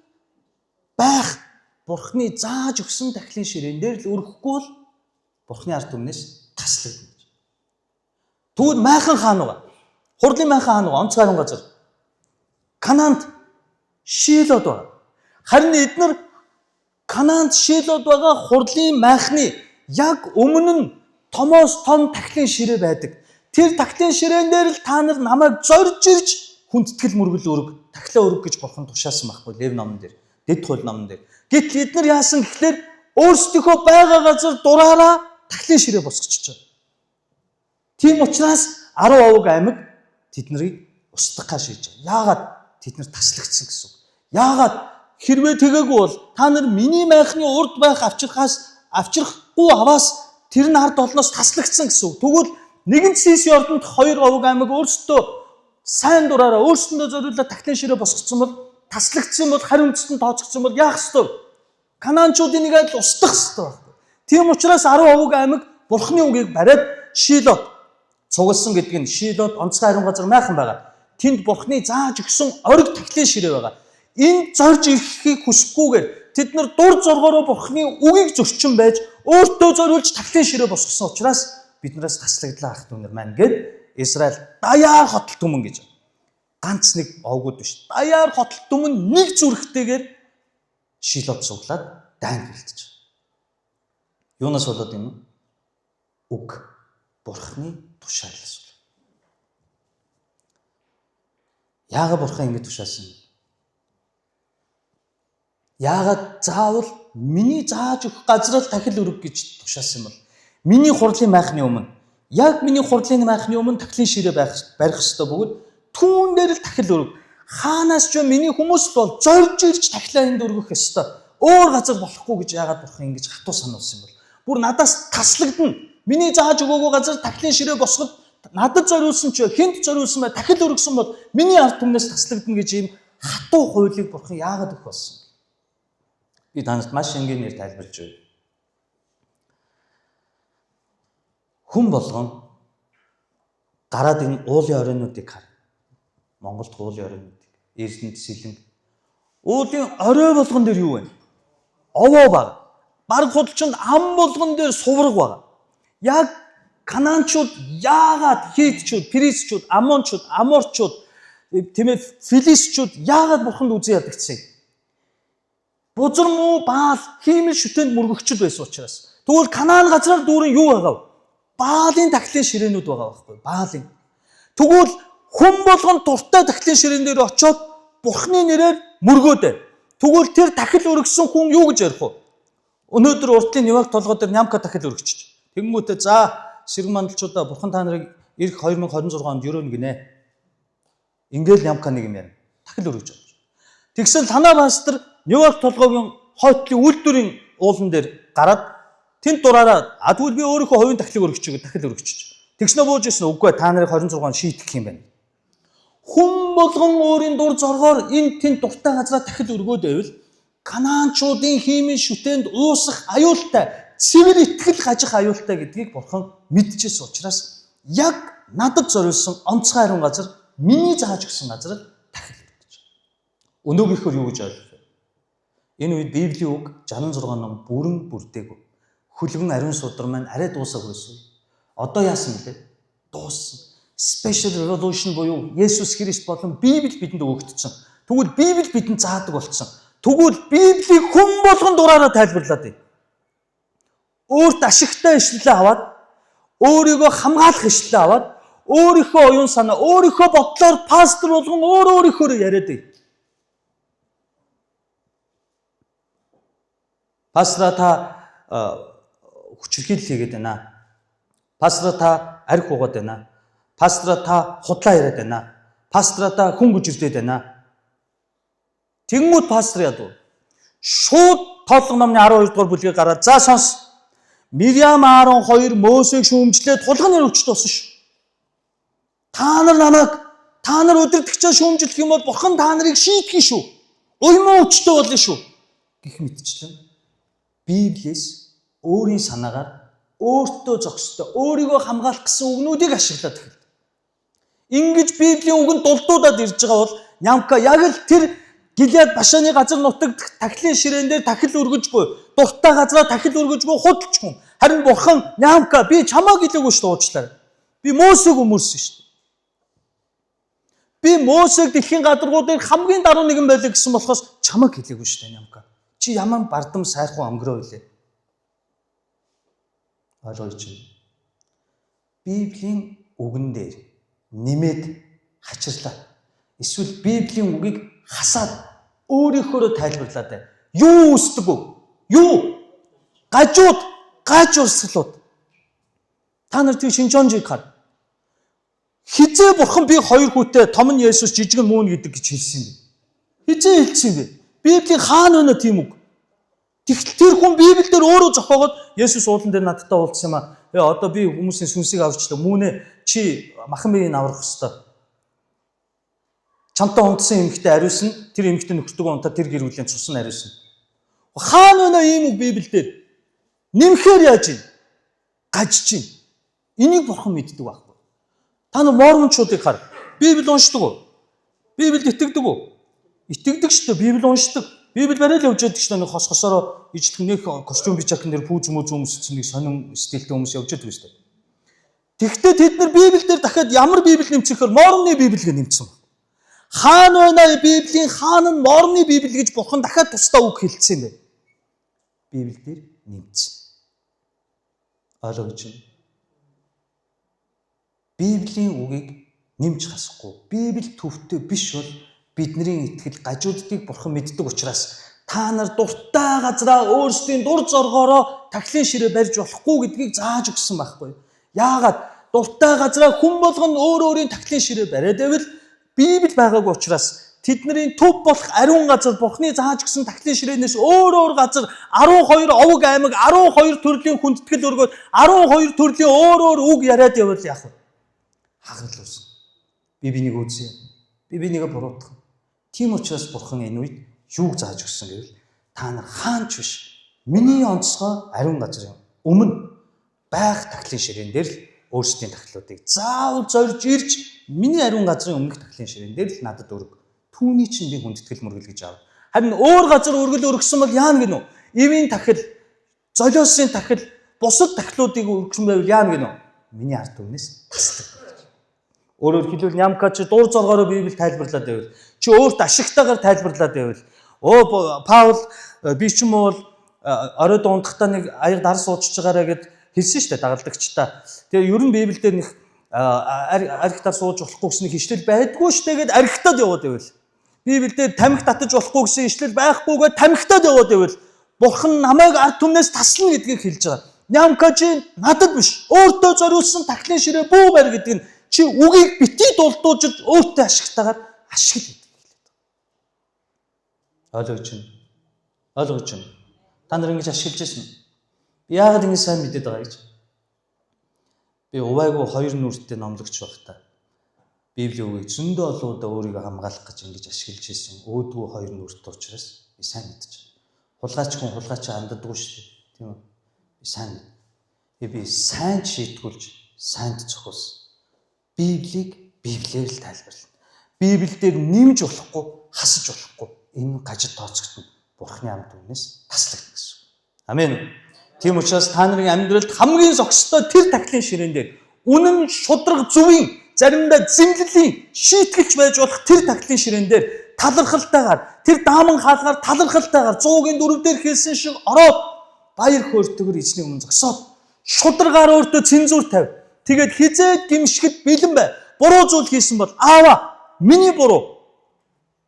байх Бурхны зааж өгсөн тахилын ширээн дээр л өргөхгүй бол Бурхны ард түмнээс таслагдана. Тэгвэл майхан хаан байгаа. Хурдлын майхан хаан байгаа. Онцгой харин газар. Канаанд Шилод байгаа. Харин эдгээр Канаанд Шилод байгаа хурдлын майхны яг өмнө нь томоос том тахилын ширээ байдаг. Тэр тахилын ширээн дээр л та нар намайг зорж ирж хүндэтгэл мөргөл өрг, тахилаа өрг гэж Бурхан тушаасан байхгүй Лев номон дээр, Дэд хууль номон дээр. Гэтэл эдгээр яасан гэхлээр өөрсдийнхөө байгаа газар дураараа тахилын ширээ босгочихж байгаа. Тийм учраас 10 овог аймаг тэднийг устгахаа шийдэж байгаа. Яагаад тэд нар таслагдсан гэсэн үг. Яагаад хэрвээ тэгээгүй бол та нар миний майхны урд байх авчрахгүй аваас тэр нь ард олноос таслагдсан гэсэн үг. Тэгвэл нэгэн Сис ордонд 2 овог аймаг өөрсдөө сайн дураараа өөрсөндөө зориулаад тахилын ширээ босгоцсон бол таслагдсан бол харин үндэстэн тооцогдсон бол яах ёстой? Канаанчуудын нэг адил устгах ёстой байхгүй. Тийм учраас 10 овог аймаг Бурхны үгийг бариад Шилод цугласан гэдэг нь Шилод онцгой харин газар майхан байгаа. Тэнд Бурхны зааж өгсөн ориг тахилын ширээ байгаа. Энд зорж ирэхийг хүсэхгүйгээр тэд нар дур зоргоороо Бурхны үгийг зөрчин байж өөртөө зориулж тахилын ширээ босгосон учраас биднээс таслагдлаа ах түнэр маань гэд Израиль даяар хотол түмэн гэж. Ганц нэг овгууд биш. Даяар хотол түмэн нэг зүрхтэйгээр Шилод цуглаад дайн бэлтэж. Юунаас болоод юм? Үг. Бурхны тушаалаас. Яагаад Бурхан ингэж тушаасан юм? Яагаад заавал миний зааж өгөх газраа тахил өрг гэж тушаасан юм бол? Миний хурдлын майхны өмнө яг миний хурдлын майхны өмнө тахилын ширээ барих ёстой бөгөөд түүн дээр л тахил өрг. Хаанаас ч миний хүмүүс бол зорж ирж тахилаа энд өргөх ёстой. Өөр газар болохгүй гэж яагаад Бурхан ингэж хатуу сануулсан юм бол? Бүр надаас таслагдана. Миний зааж өгөөгүй газар тахилын ширээ босгод надад зориулсан ч хинт зориулсан бай тахил өргөсөн бол миний ард түмнээс таслагдана гэж ийм хатуу хуулийг Бурхан яагаад өгөх болсон? Би танад маш энгийнээр тайлбарлаж байна. Хүн болгон гараад энэ уулын оройнуудыг хар. Монголд уулын оройнуудыг, Эрдэнэт Сэлэнг. Уулын орой болгон дээр юу вэ? Овоо баг. Бараг худалчинд ам болгон дээр сувраг баг. Яг Канаанчууд яагаад Хитчүүд, Перисчүүд, Амончууд, Аморчууд, тийм ээ Филистчүүд яагаад Бурханд үзэн ядагдсан? Бузар муу Баал хиймэл шүтэнд мөргөгчд байсан учраас. Тэгвэл Канаан газраар дүүрэн юу байгаа вэ? Баалын тахилын ширээнүүд байгаа байхгүй Баалын. Тэгвэл хүн болгон дуртай тахилын ширээн дээр очиод Бурхны нэрээр мөргөөдөө. Тэгвэл тэр тахил өргөсөн хүн юу гэж ярих вэ? Өнөөдөр уртлын Нью-Йорк толгой дээр нямка тахил өргөчч. Тэгэнгүүтээ за сэрэг мандалчуудаа Бурхан та нарыг ирэх 2026 онд өрөөнө гинэ. Ингээл нямка нэг юм яа. Тахил өргөж байгаа. Тэгсэн танаа пастор Нью-Йорк толгойн хойтлын үйлдвэрийн уулан дээр гараад тэнд дураараа тэгвэл би өөрийнхөө хувийн тахилыг өргөж чигээ тахил өргөчч. Тэгснэ бууж ирсэн үгүй та нарыг 26 он шийтгэх юм байна. Хүн болгон өөрийн дур зоргоор энэ тэнд дуртай газраа тахил өргөөд байвал Канаанчуудын хиймэл шүтээнд уусах аюултай, цэвэр итгэл гажих аюултай гэдгийг Бурхан мэдчихсэн учраас яг надад зориулсан онцгой харин газар миний зааж өгсөн газар тахил өргөж. Өнөөгийнхөр юу гэж ойлгох вэ? Энэ үед Библийн үг 66 ном бүрэн бүрдээгүй. Хөлгөн ариун судар маань арай дуусаагүй байсан. Одоо яасан бэ? Дууссан. Special revolution буюу Есүс Христ болон Библи бидэнд өгөгдсөн. Тэгвэл Библи бидэнд заадаг болсон. Тэгвэл Библийг хүн болгон дураараа тайлбарлаад байна. Өөрт ашигтай ишлэлээ аваад, өөрийгөө хамгаалах ишлэлээ аваад, өөрийнхөө оюун санаа, өөрийнхөө бодлоор пастор болгон өөрийнхөө яриад байна. Пастора та хүчирхийлэл хийгээд байна. Пастора та арх угаад байна. Пастора та худлаа яриад байна. Пастора та хүн гүжирдээд байна. Тэнгүүд пастор ядуу. Шууд Тооллого номны 12 дугаар бүлгийг гараад за сонс. Мириам Аарон хоёр Мосег шүүмжлээд тулгын өрөвчд болсон шүү. Та нар өдөртөгчөө шүүмжлэх юм бол Бурхан та нарыг шийтгэх шүү. Уймаа өчтөө болно шүү. Гэх мэтчлэн Библиэс өөрийн санаагаар өөртөө зохистой өөрийгөө хамгаалах гэсэн үгнүүдийг ашиглаад эхэлдэг. Ингэж Библийн үг нь дулдуудаад ирж байгаа бол Нямка яг л тэр Гилеад Башаны газар нутагт тахилын ширээн дээр тахил өргөжгүй, дуртай газараа тахил өргөжгүй худалчгүй. Харин Бурхан Нямка би чамаа гэлээгүй шүү дээ уучлаарай. Би Мосег өмөрсөн шүү дээ. Би Мосег дэлхийн гадаргуудыг хамгийн даруй нэгэн байлаа гэсэн болохоос чамаа гэлээгүй шүү дээ Нямка. Чи ямар бардам сайрхуу өнгөрөө илээ. Ойлгож байна. Библийн үгэн дээр нэмээд хачирлаа. Эсвэл Библийн үгийг хасаад өөрийнхөө тайлбарлаад байна. Юу үсдэг вэ? Юу? Гаж урсгалууд. Та нар тийм Шинжонжийг хар. Хизээ Бурхан би хоёр хүүтэй том нь Есүс жижиг нь мөн гэдэг гэж хэлсэн юм. Хизээ хэлсэн юм бэ? Библийн хаана өнө тийм үг? Тэгтэл тэр хүн Библиэлд өөрөө зохиогоод Есүс уулан дээр надтай уулзсан юм аа. Одоо би хүмүүсийн сүнсийг авчлаа. Мөнэ чи махан биеийг аврах ёстой. Чамтай унтсан эмэгтэй ариусан, тэр эмэгтэй нөхөртөө унтаа тэр гэр бүлийн цус нь ариусан. Хаана өнө ийм үг Библиэлд? Нэмхээр яаж ийн? Гажиж ийн. Энийг Бурхан мэддэг байхгүй. Та нар мормончуудыг хар. Библи уншдаг уу? Библиэд итгэдэг үү? Итгэдэг шүү дээ. Библи уншдаг. Библи барай л явж яддаг шүү дээ. Нэг хосгосороо ижлэх нэг костюм бичаакн дээр пүүз өмссөн нэг сонин стилтэй хүмүүс явж яддаг шүү дээ. Тэгвэл тэд нар Библиэлд дахиад ямар Библи нэмчихээр мормны Библийг нэмсэн. Хаана байна Библийн хаана нь мормны Библи гэж Бурхан дахиад тусдаа үг хэлсэн юм бэ? Библиэлд нэмсэн. Ойлгож байна. Библийн үгийг нэмж хасахгүй. Библи төвтэй биш бол бидний итгэл гажууддыг Бурхан мэддэг учраас та нар дуртай газараа өөрсдийн дур зоргоороо тахилын ширээ барьж болохгүй гэдгийг зааж өгсөн байхгүй. Яагаад? Дуртай газараа хүн болгоно өөрийн тахилын ширээ бариад байвал Библи байгаагүй учраас тэдний төв болох ариун газар Бурханы зааж өгсөн тахилын ширээнээс өөр газар 12 овог аймаг 12 төрлийн хүндэтгэл өргөөд 12 төрлийн өөр үг яриад явбал яах вэ? Хагарал үүснэ. Би бинийг үзье. Би бинийг буруутгах. Тийм учраас Бурхан энэ үед юуг зааж өгсөн гэвэл та нар хаанч биш. Миний онцгой ариун газрын өмнө байх тахилын ширээн дээр л өөрсдийн тахилуудыг заавал зорж ирж миний ариун газрын өмнөх тахилын ширээн дээр л надад өрг. Түүний чинь би хүндэтгэл мөргөл гэж аав. Харин өөр газар өргөл өргсөн бол яана гинөө? Эвийн тахил, золиосын тахил, бусад тахилуудыг өргсөн байвал яана гинөө? Миний ард түмнээс тасдаг. Өөрөөр хэлбэл Нямка чи дур зоргоороо Библи тайлбарлаад байвал чи өөрт ашигтайгаар тайлбарлаад байвал Паул би ч юм уу оройд унтахтаа нэг аяг дар суудчихж байгаарэ гэд хэлсэн шүү дээ дагалдагчтай. Тэгээ ер нь Библиэлд нэг архитаар сууж болохгүй гэсэн хишлэл байдгүй шүү дээ гэд архитаад яваад байвал Библиэлд тамхи татаж болохгүй гэсэн хишлэл байхгүйгээ тамхитаад яваад байвал Бурхан намайг ард түмнээс таслана гэдгийг хэлж байгаа. Нямка чи надад биш өөртөө зориулсан тахилын ширээ бүү барь гэдэг нь чи үгийг битгий дулдуулж өөртөө ашигтайгаар ашигла гэдэг хэлээд байна. Ойлгож байна. Та нар ингэж ашиглаж байна. Яагаад ингэ сайн мэдээд байгаа гэж? Би увайгүй хоёр нүрттэй номлогч байхдаа Библийн үгийг зөндөө олоодаа өөрийгөө хамгаалах гэж ингэж ашиглаж ирсэн. Өөдгөө хоёр нүрттэй учраас би сайн мэдэж байна. Хулгайч хүн хулгайч анддаггүй шүү дээ. Тийм үү? Би сайн мэд. Би сайн шийтгүүлж, сайнд зохиос. Библийг Библиэр л тайлбарлана. Библиэлд нэмж болохгүй, хасаж болохгүй. Энэ гажид тооцогдно. Бурхны амд түнээс таслагдана гэсэн. Амен. Тийм учраас та нарын амьдралд хамгийн зохистой тэр тахилын ширээн дээр үнэн шудраг зүвийн заримдаа зэмлэлийн шийтгэлч байж болох тэр тахилын ширээн дээр талархалтайгаар тэр дааман хаалгаар талархалтайгаар 104 дээр хэлсэн шиг ороод баяр хөөртэйгээр эзний өмнө зогсоод шударгаар өөртөө цензуур тавь. Тэгээд хизээд гимшгэд бэлэн бай. Буруу зүйл хийсэн бол аава миний буруу.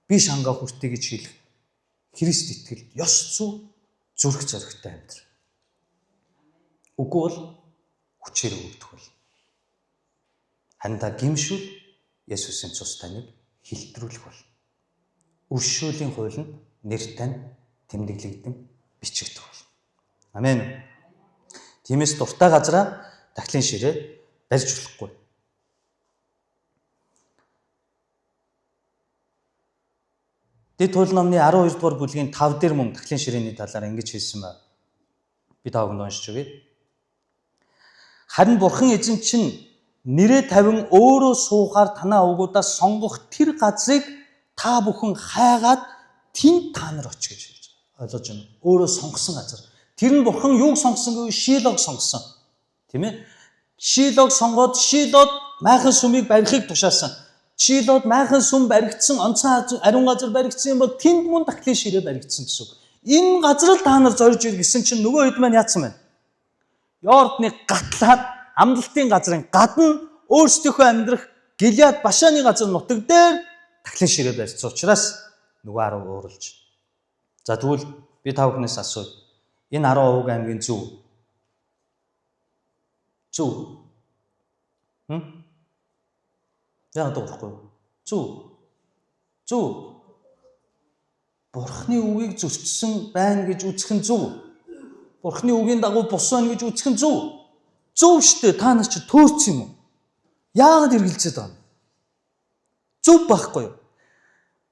Би шангаа хүртээ гэж хэлэх. Христ итгэл ёс зүй зүрх зоригтой амьдрал. Үгүй бол хүчээр өгдөг бол. Харин та гимшүүл Есүсийн цус таныг хилтрүүлэх бол. Өршөөлийн хууль нь нэр тань тэмдэглэгдэн бичигдэх бол. Амен. Тиймээс дуртай газараа дахлын ширээ барьж болохгүй. Дэд хууль номны 12 дугаар бүлгийн 5 дээр мөн дахлын ширээний талаар ингэж хэлсэн байна. Би тааг нь уншиж өгье. Харин Бурхан эзэн чинь нэрээ тавин өөрөө суухаар танаа овгуудаас сонгох тэр газрыг та бүхэн хайгаад тэнд та нар оч гэж хэлж байгаа. Ойлгож байна уу? Өөрөө сонгосон газар. Тэр нь Бурхан юуг сонгосон гэвэл Шилог сонгосон. Тийм ээ? Шилог сонгоод Шилод майхан сүмийг барихыг тушаасан. Шилод майхан сүм баригдсан, онцгой ариун газар баригдсан юм бол тэнд мөн дахлын ширээ баригдсан гэсэн үг. Энэ газар та нар зорж ир гэсэн чинь нөгөө хэд маань яатсан байна? Йордны гатлаад амлалтын газрын гадна өөрсдийнхөө амьдрах Гилеад Башаны газар нутаг дээр дахлын ширээ барьсан учраас нөгөө 10 ууралж. За тэгвэл би та бүхнээс асууя. Энэ 10% аймгийн зөв. Яагаад болохгүй? Зөв. Бурхны үгийг зөрчсөн байна гэж үзэх нь зөв. Бурхны үгийн дагуу бус байна гэж үзэх нь зөв. Зөв штэ та нар чи төөрч юм уу? Яагаад эргэлзээд байна? Зөв байхгүй юу?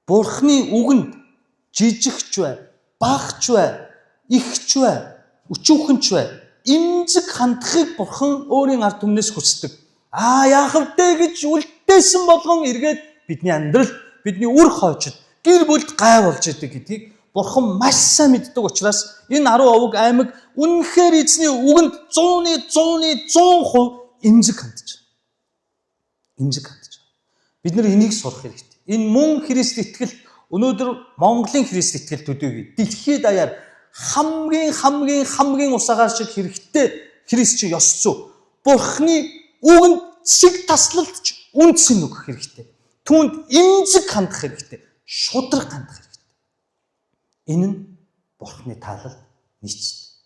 Бурхны үгэнд жижигч бай, багч бай, ихч бай, өчүүхэнч бай. Имзэг хандахыг Бурхан өөрийн ард түмнээс хүсдэг. Яах вэ гэж үлдээсэн болгон эргээд бидний амьдралд, бидний үр хойчод, гэр бүлд гай болж идэг гэдгийг Бурхан маш сайн мэддэг учраас энэ 10% аймаг үнэхээр эзний үгэнд 100% имзэг хандж байна. Бид нар энийг сурах хэрэгтэй. Энэ мөн Христ итгэл өнөөдөр Монголын Христ итгэл төдийгүй дэлхийд даяар хамгийн усагаар шиг хэрэгтэй Христ чи ёс зүй. Бурхны үгэнд шиг таслалдж үнцэн өгөх хэрэгтэй. Түүнд имзэг хандах хэрэгтэй. Шудраг хандах хэрэгтэй. Энэ нь Бурхны таалал нийцдэг.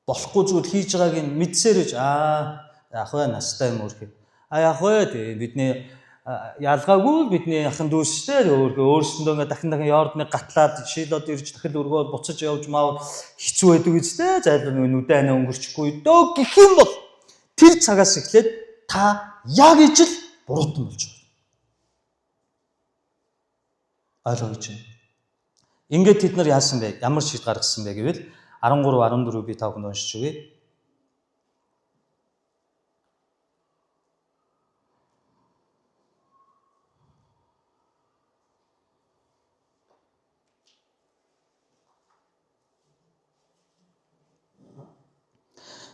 Болохгүй зүйл хийж байгааг нь мэдсээрэж яах вэ настай юм өөрхий. Яах вэ бидний ялгаагүй бидний ахын дүүстэй өөрсөндөө ингээ дахин Йордны гатлаад Шилод ирж дахил өргөөл буцаж явж маав хэцүү байдаг үстэй зайлшгүй нүдэ анаа өнгөрчихгүй дөө гэх юм бол тэр цагаас эхлээд та яг ижил буруутан болж байна. Ойлгож байна. Ингээд тэд нар яасан бэ? Ямар шийд гаргасан бэ гэвэл 13 14 би тавг нь уншиж өгье.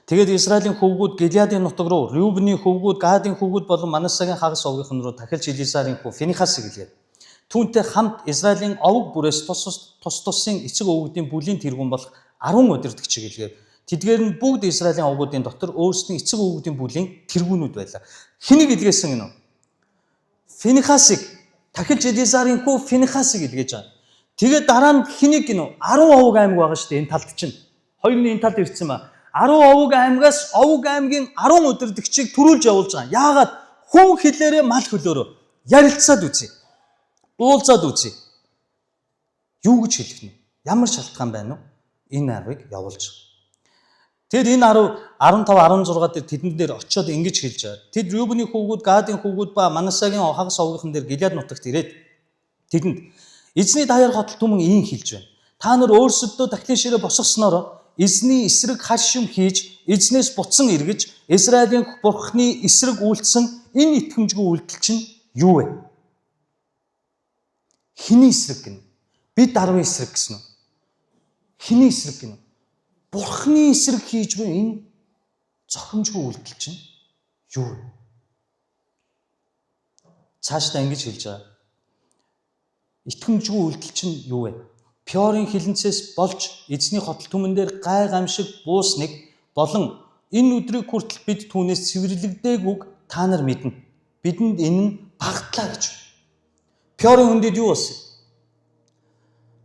Тэгээд Израилийн хөвгүүд Гилеадын нутаг руу, Рюбны хөвгүүд, Гадын хөвгүүд болон Манасагийн хагас овгийнхан руу дахилж Элизарын хүү Финихасыг илгээв. Түүнтэй хамт Израилийн овг бүрээс тусын эцэг өвгүүдийн бүлийн тэргүүн болох 10 удирдагчийг илгээв. Тэдгээр нь бүгд Израилийн овгуудын дотор өөрсдийн эцэг өвгүүдийн бүлийн тэргүүнүүд байлаа. Хэнийг илгээсэн гинэ? Финихасыг, дахилж Элизарын хүү Финихасыг илгээж байгаа. Тэгээд дараа нь хэнийг гинэ? 10 овг аймаг байгаа шүү дээ энэ талд чинь. Хоёрын энэ талд ирсэн ба 10 овг аймгаас овг аймгийн 10 удирдагчийг төрүүлж явуулж байгаа. Яагаад? Хүн хэлээрээ мал хөлөөрөө ярилцаад үзье. Уулзаад үзье. Юу гэж хэлэх нь? Ямар шалтгаан байна вэ? Энэ 10-ыг явуулж байгаа. Тэгэд энэ 10, 15, 16 дээр тэдэн дээр очиод ингэж хэлж байгаа. Тэд Рюбны хөвгүүд, Гадын хөвгүүд ба Манасагийн хагас овгийнхан дээр Гилеад нутагт ирээд тэдэнд эзний даяар хотол түмэн ийм хэлж байна. Та нар өөрсөддөө дахлын ширээ босгосноор эзний эсрэг хар шим хийж, эзнээс буцан эргэж, Израилийн Бурхны эсрэг үйлдсэн энэ итгэмжгүй үйлдэл чинь юу вэ? Хэний эсрэг гэнэ? Бид 10 эсрэг гэсэн үү? Хэний эсрэг гэнэ? Бурхны эсрэг хийж буй энэ зохимжгүй үйлдэл чинь юу вэ? Цаашдаа ингэж хэлж байгаа. Итгэмжгүй үйлдэл чинь юу вэ? Пёрын хилэнцээс болж эзний хотол түмэн дээр гай гамшиг буусныг болон энэ өдрийг хүртэл бид түүнээс цэвэрлэгдээгүйг та нар мэднэ. Бидэнд энэ нь багтлаа гэж. Пёрын хүндэд юу болсон?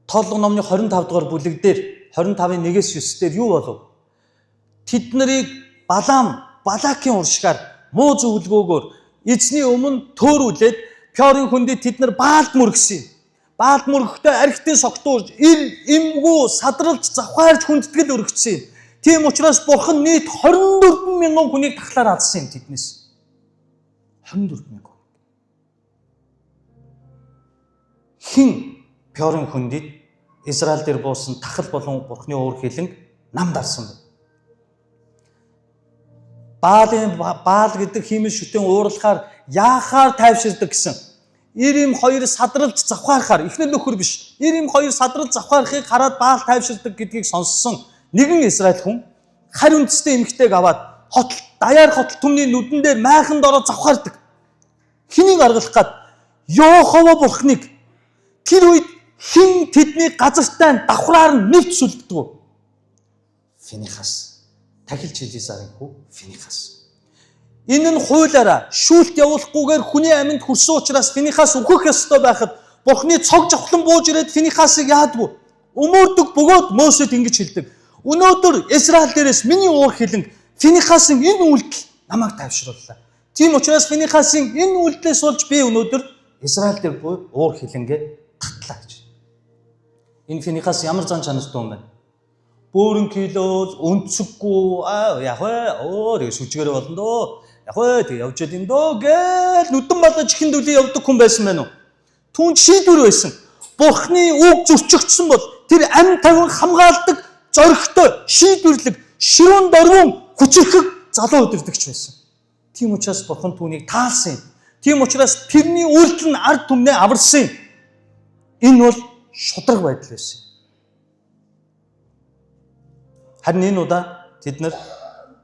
Тоолго номны 25 дугаар бүлэг дээр 25-ын 1-9 дээр юу болов? Тэд нарыг Балакийн уршгаар муу зөвлгөөгөөр эзний өмнө төөрүүлээд Пёрын хүндэд тэд нар Баалд мөргсөн. Баалд мөргөхдөө архитын согтууж эмгүү садралж завхаарж хүндэтгэл өргөцсөн. Тийм учраас Бурхан нийт 24,000 хүнийг тахлаар алсан юм тэднээс. 24,000. Хин Пёрын хүндэд Израиль дээр буусан тахал болон Бурханы уур хилэнг нам дарсан байна. Баал гэдэг хиймэл шүтэн уурлахаар яахаар тайвширдаг гэсэн. Ирим 2 садралж завхаарахаар эхнэр нөхөр биш. Ирим 2 садралж завхаарахыг хараад Баал тайвширдаг гэдгийг сонссон нэгэн Израиль хүн харь үндэстэй эмэгтэйг аваад даяар хотол түмний нүдэн дээр майханд ороод завхаардаг. Хэнийг аргалах гад Йохова Бурханыг. Тэр үед хин тэдний газартай давхраар нь нэвт сүлддэг. Финихас. Тахилч Элизарын хүү Финихас. Энэ нь хуулаараа шүүлт явуулахгүйгээр хүний амьд хүрсэн учраас Финихас үхэх ёстой байхад Бурханы цог жавхлан бууж ирээд Финихасыг яадгүй. Өмөрдөг бөгөөд Мосед ингэж хэлдэг. Өнөөдөр Израиль дээрээс миний уур хилэнг Финихасын энэ үйлдэл намайг тайвшрууллаа. Тийм учраас Финихасын энэ үйлдэлээс болж би өнөөдөр Израиль дээр буй уур хилэнгээ татлаа гэж. Энэ Финихас ямар зан чанартай юм бэ? Бөөрөн килоз өнцөггүй яг ээ сүжгээр болно доо. Яг ээ тэг явж яд юм доо гээл нүдэн балаж ихэн дүлийн явдаг хүн байсан байна уу? Түүнд шийдвэр байсан. Бурхны үг зөрчигдсөн бол тэр амь тавин хамгаалдаг зоригтой шийдвэрлэг ширүүн дөрвөн хүчрхэг залуу өдөрдөгч байсан. Тийм учраас Бурхан түүнийг таалсан. Тийм учраас тэрний үйлдэл нь ард түмнээ аварсан. Энэ бол шудраг байдал байсан. Харин энэ удаа тэд нар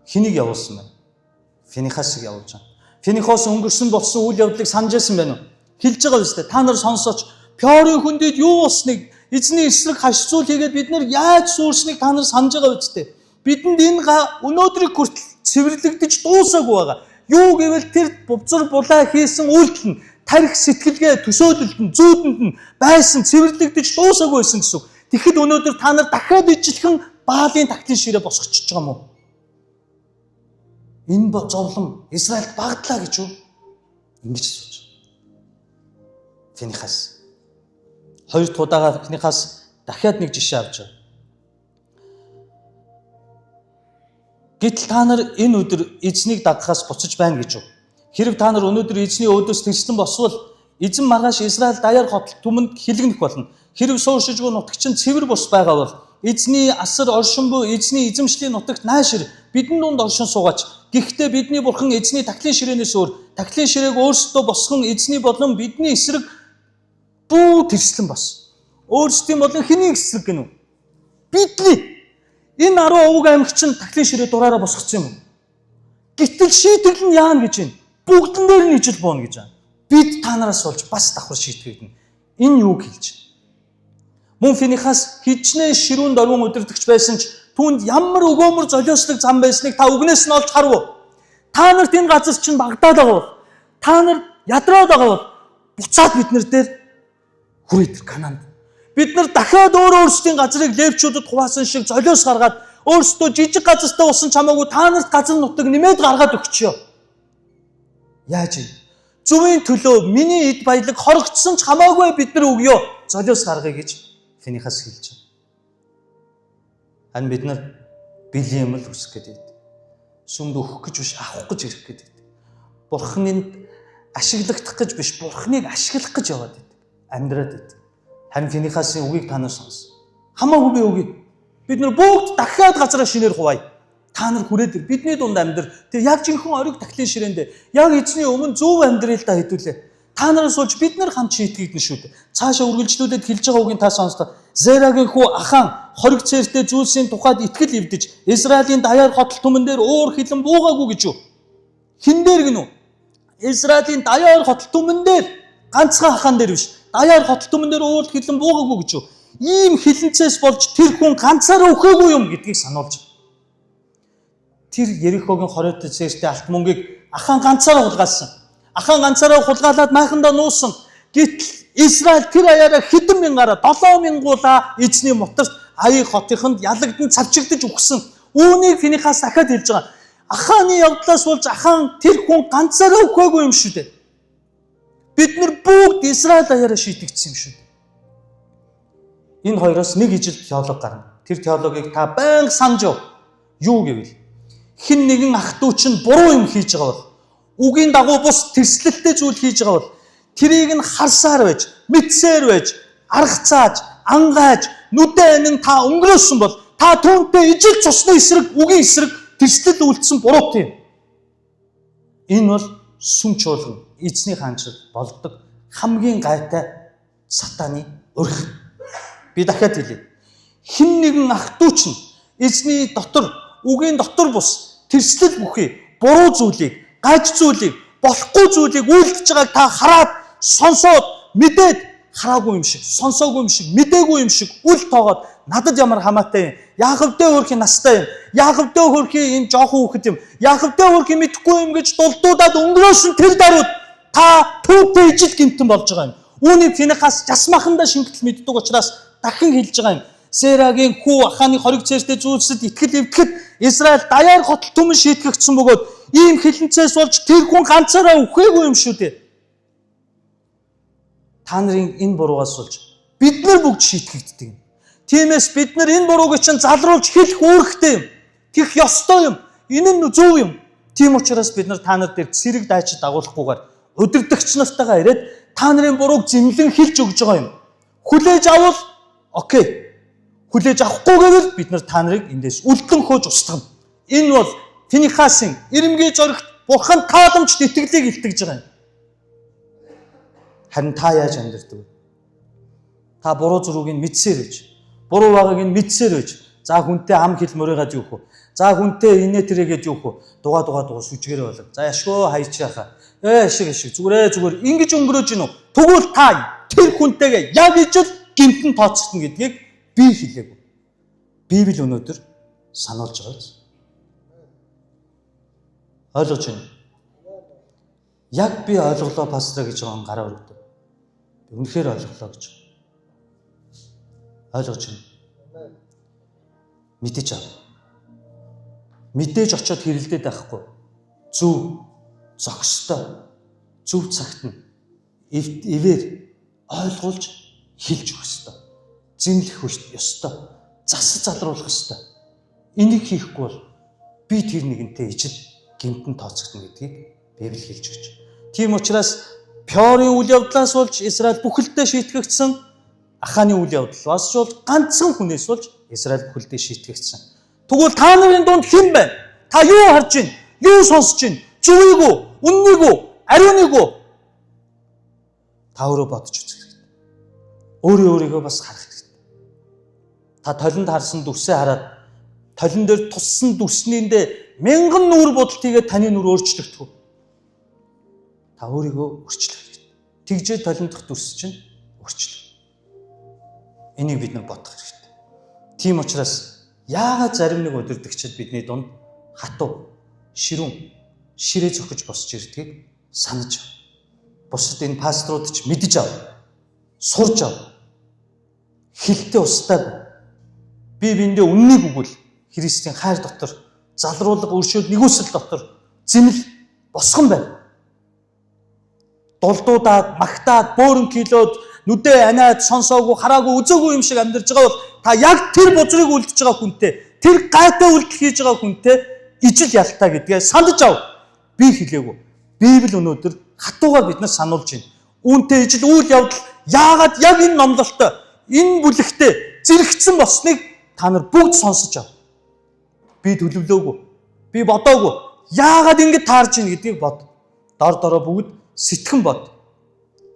хэнийг явуулсан байна? Финихасыг явуулж байна. Финихас өнгөрсөн болсон үйл явдлыг санаж байсан байна уу? Хэлж байгаа биз дээ. Та нар сонсооч. Пёрын хүндэд юу болсныг эзний эсрэг хашцуул хийгээд бид нар яаж суурсныг та нар санаж байгаа биз дээ. Бидэнд энэ өнөөдрийг хүртэл цэвэрлэгдэж дуусаагүй байгаа. Юу гэвэл тэр бувзар булаа хийсэн үйлдэл нь тарих сэтгэлгээ төсөөлөлд нь зүүдэнд нь байсан цэвэрлэгдэж дуусаагүй байсан гэсэн. Тэгэхэд өнөөдөр та нар дахиад ижилхэн Баалын тахлын ширээ босгочихж байгаа юм уу? Энэ зовлон Израильд багтлаа гэж юу? Ингэж асууж байгаа. Финихас. 2 дахь удаага Финихас дахиад нэг жишээ авч байгаа. Гэтэл та нар энэ өдөр эзнийг дагахаас буцаж байна гэж юу? Хэрв та нар өнөөдөр эзний өөдөөс тэрслэн босвол эзэн маргааш Израиль даяар хотол түмэнд хилэгнэх болно. Хэрв сууршижгүй нутагч нь цэвэр бус байгаа бол эзний асар оршин буй эзний эзэмшлийн нутагт наашир бидний дунд оршин суугаач. Гэхдээ бидний Бурхан эзний тахлын ширээнээс өөр тахлын ширээг өөрсдөө босгон эзний болон бидний эсрэг бүү тэрслэн бас. Өөрсдийн болон хэний эсрэг гэнэ үү? Бидний энэ 10 овг аймагч нь тахлын ширээ дураараа босгоцсон юм уу? Гэтэл шийдэл нь яана гэж байна. Бүгдэн дээр нь ижил бооно гэж байна. Бид та нараас болж бас давхар шийтгэгдэнэ. Энэ юуг хэлж байна? Мөн Финихас хичнээн ширүүн дөрвөн өдөрдөгч байсан ч түүнд ямар өгөөмөр золиослог зам байсныг та үгнээс нь олж харав. Та нарт энэ газар чинь багдаад байгаа бол та нар ядраад байгаа бол буцаад бид нар дээр хүрээд Канаанд. Бид нар дахиад өөрсдийн газрыг левчүүдэд хуваасан шиг золиос гаргаад өөрсдөө жижиг газартай усан чамаагүй та нарт газар нутаг нэмээд гаргаад өгчөө. Яаж вэ? Зүвийн төлөө миний эд баялаг хорогдсон ч хамаагүй бид нар өгөө. Золиос гаргая гэж Финихас хэлж байна. Харин бид нар бэлэм л үсэх гэдэг. Сүмд өгөх гэж биш авах гэж ирэх гэдэг. Бурхныг ашиглагдах гэж биш Бурхныг ашиглах гэж яваад байдаг. Амьдраад байдаг. Харин Финихасын үгийг та нар сонс. Хамаагүй би үгийг. Бид нар бүгд дахиад газараа шинээр хуваая. Та нар хүрээд бидний дунд амьдр. Тэр яг жинхэнэ ориг тахлын ширээндээ яг эзний өмнө зөв амьдралдаа хэдүүлээ. Та нараас болж бид нар хамт шийтгэгдэн шүү дээ. Цаашаа үргэлжлүүлээд хэлж байгаа үгийг та сонслоо. Зерагийн хүү Ахан хориг цээртэй зүйлсийн тухайд итгэл эвдэж Израилийн даяар хотол түмэн дээр уур хилэн буугаагүй гэж юу? Хин дээр гинүү? Израилийн даяар хотол түмэн дээр ганцхан Ахан дээр биш. Даяар хотол түмэн дээр уур хилэн буугаагүй гэж юу? Ийм хилэнцээс болж тэр хүн ганцаараа өхөөгүй юм гэдгийг сануулж. Тэр Ерихогийн хоройтой цээртэй алт мөнгийг Ахан ганцаараа хулгайлсан. Ахан ганцаараа хулгайлаад майхандаа нуусан. Гэтэл Израиль тэр аяараа хэдэн мянгаараа 7,000 гуулаа эзний мутарт Ай хотынд ялагдсан цавчигдаж үхсэн. Үүнийг Финихас дахиад хэлж байгаа. Ахааны явдлаас болж ахаан тэр хүн ганцаараа үхээгүй юм шүү дээ. Бид нар бүгд Израиль даяараа шийтгдсэн юм шүү дээ. Энэ хоёроос нэг ижил теолог гарна. Тэр теологийг та байнга санаж яв. Юу гэвэл хэн нэгэн ах дүү чинь буруу юм хийж байгаа бол үгийн дагуу бус тэрслэлтэй зүйл хийж байгаа бол тэрийг нь харсаар байж, мэдсээр байж, аргацааж, ангааж, нүдэ анин та өнгөрөөсөн бол та түүнтэй ижил цусны эсрэг, үгийн эсрэг тэрслэл үйлдсэн буруу тийм. Энэ бол сүм чуулган, эзний хаанчил болдог хамгийн гайтай сатаны өрх. Би дахиад хэлье. Хэн нэгэн ах дүү чинь эзний дотор, үгийн дотор бус тэрслэл бүхий буруу зүйлийг, гаж зүйлийг, болохгүй зүйлийг үйлдэж байгааг та хараад, сонсоод, мэдээд хараагүй юм шиг, сонсоогүй юм шиг, мэдээгүй юм шиг үл тоогоод надад ямар хамаатай юм. Яаковдээ хөрхийн настай юм. Яаковдээ хөрхийн энэ жоохон хүүхэд юм. Яаковдээ хөрхийн мэдэхгүй юм гэж дулдуудаад өнгөрөөсөн тэр даруйд та түүтэй ижил гэмтэн болж байгаа юм. Үүнийг Финихас жасмахандаа шингэтэл мэддэг учраас дахин хэлж байгаа юм. Серагийн хүү ахааны хориг цээртэй зүйлсэд итгэл эвтгэхэд Израиль даяар хотол түмэн шийтгэгдсэн бөгөөд ийм хилэнцээс болж тэр хүн ганцаараа үхээгүй юм шүү дээ. Та нарын энэ буруугаас болж бид нар бүгд шийтгэгддэг юм. Тиймээс бид нар энэ бурууг чинь залруулж хэлэх үүрэгтэй юм. Тэгэх ёстой юм. Энэ нь зөв юм. Тийм учраас бид нар та нар дээр цэрэг дайчид дагуулахгүйгээр удирдагч нартайгаа ирээд та нарын бурууг зэмлэн хэлж өгж байгаа юм. Хүлээж авал окей. Хүлээж авахгүйгээр бид нар та нарыг эндээс үлдэн хөөж устгана. Энэ бол Финихасын ирэмгийн зоригт бурхан тааламжт итгэлийг илтгэж байгаа юм. Харин та яаж амьдардаг вэ? Та буруу зургийг нь мэдсээр байж, буруу байгааг нь мэдсээр байж, за хүнтэй ам хэл мөрөөгаад юу хөө? За хүнтэй инээ тэрэгээд юу хөө? Дугаа сүжгээрээ болоо. За яшгөө хайчаахаа. Ашиг зүгээр ингэж өнгөрөөж гинөө. Тэгвэл та тэр хүнтэйгээ яг ижил гэмтэн тооцогдно гэдгийг би хэлээгүй. Библи өнөөдөр сануулж байгаа биз? Ойлгож байна. Яг би ойлголоо пастор гэж байгаа гараа өргөдөв. Үнэхээр ойлголоо гэж. Ойлгож байна. Мэдэж ав. Мэдээж очиод хэрэлдээд байхгүй. Зөв, зохистой, зөв цагт нь ивэр ойлгуулж хэлж өгөх ёстой. Зэмлэх ёстой. Засаж залруулах ёстой. Энийг хийхгүй бол би тэр нэгэнтэй ижил гэмтэн тооцогдно гэдгийг Библи хэлж өгч. Тийм учраас Пёрийн үйл явдлаас болж Израиль бүхэлдээ шийтгэгдсэн. Ахааны үйл явдлаас болж ганцхан хүнээс болж Израиль бүхэлдээ шийтгэгдсэн. Тэгвэл та нарын дунд хэн байна? Та юу харж байна? Юу сонсож байна? Зүгийг үү? Үннийг үү? Ариуныг үү? Та өөрөө бодож үзэх хэрэгтэй. Өөрийгөө бас харах хэрэгтэй. Та толинд харсан дүрсээ хараад толин дээр туссан дүрснийндээ мянган нүур бодолт хийгээд таны нүр өөрчлөгдөх үү? Та өөрийгөө өөрчлөх хэрэгтэй. Тэгжээ толиндох дүрс чинь өөрчлөх. Энийг бид нар бодох хэрэгтэй. Тийм учраас яагаад зарим нэг удирдагчид бидний дунд хатуу, ширүүн, ширээ зөхөж босч ирдгийг санаж ав. Бусад энэ пасторууд ч мэдэж ав. Сурж ав. Хилтэй устдаа бай. Би биндээ үннийг өгвөл Христийн хайр дотор, залруулга өршөөл нэгүсэл дотор зэмэл босгон байна. Дулдуудаад, магтаад, бөөрөн килоод, нүдэ анаад, сонсоогүй, хараагүй, үзээгүй юм шиг амьдарч байгаа бол та яг тэр бузрыг үлдэж байгаа хүнтэй, тэр гайтай үйлдэл хийж байгаа хүнтэй ижил ялтаа гэдгээ сандаж ав. Би хэлээгүй. Библи өнөөдөр хатуугаар бид нар сануулж байна. Үүнтэй ижил үйл явдал яагаад яг энэ номлолтой, энэ бүлэгтээ зэрэгцсэн болсныг та нар бүгд сонсож ав. Би төлөвлөөгүй. Би бодоогүй. Яагаад ингэж таарж ийн гэдгийг бод. Дор бүгд сэтгэн бод.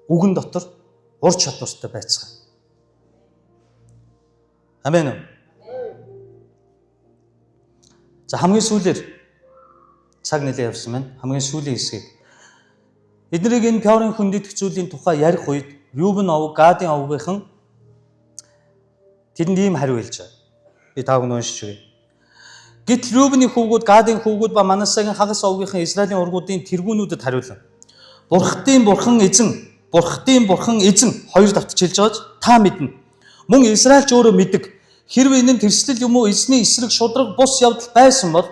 Үгэн дотор ур чадвартай байцгаана. Амен. За хамгийн сүүлээр цаг нэлээд явсан байна. Хамгийн сүүлийн хэсгийг эднийг энэ Пёрийн хүндэтгэх зүйлийн тухай ярих үед Рубен овг, Гадын овгийнхан тэрэнд ийм хариу хэлж байгаа. Би тааг нь уншиж өгье. Гэтэл Рубений хүүгүүд, Гадын хүүгүүд ба Манасегийн хагас овгийнхан Израилийн ургуудын тэргүүнүүдэд хариулав. Бурхтын бурхан эзэн хоёр давтж хэлж байгааз та мэднэ. Мөн Израильч өөрөө мэддэг. Хэрвээ энэ нь тэрслэл юм уу эзний эсрэг шудраг бус явдал байсан бол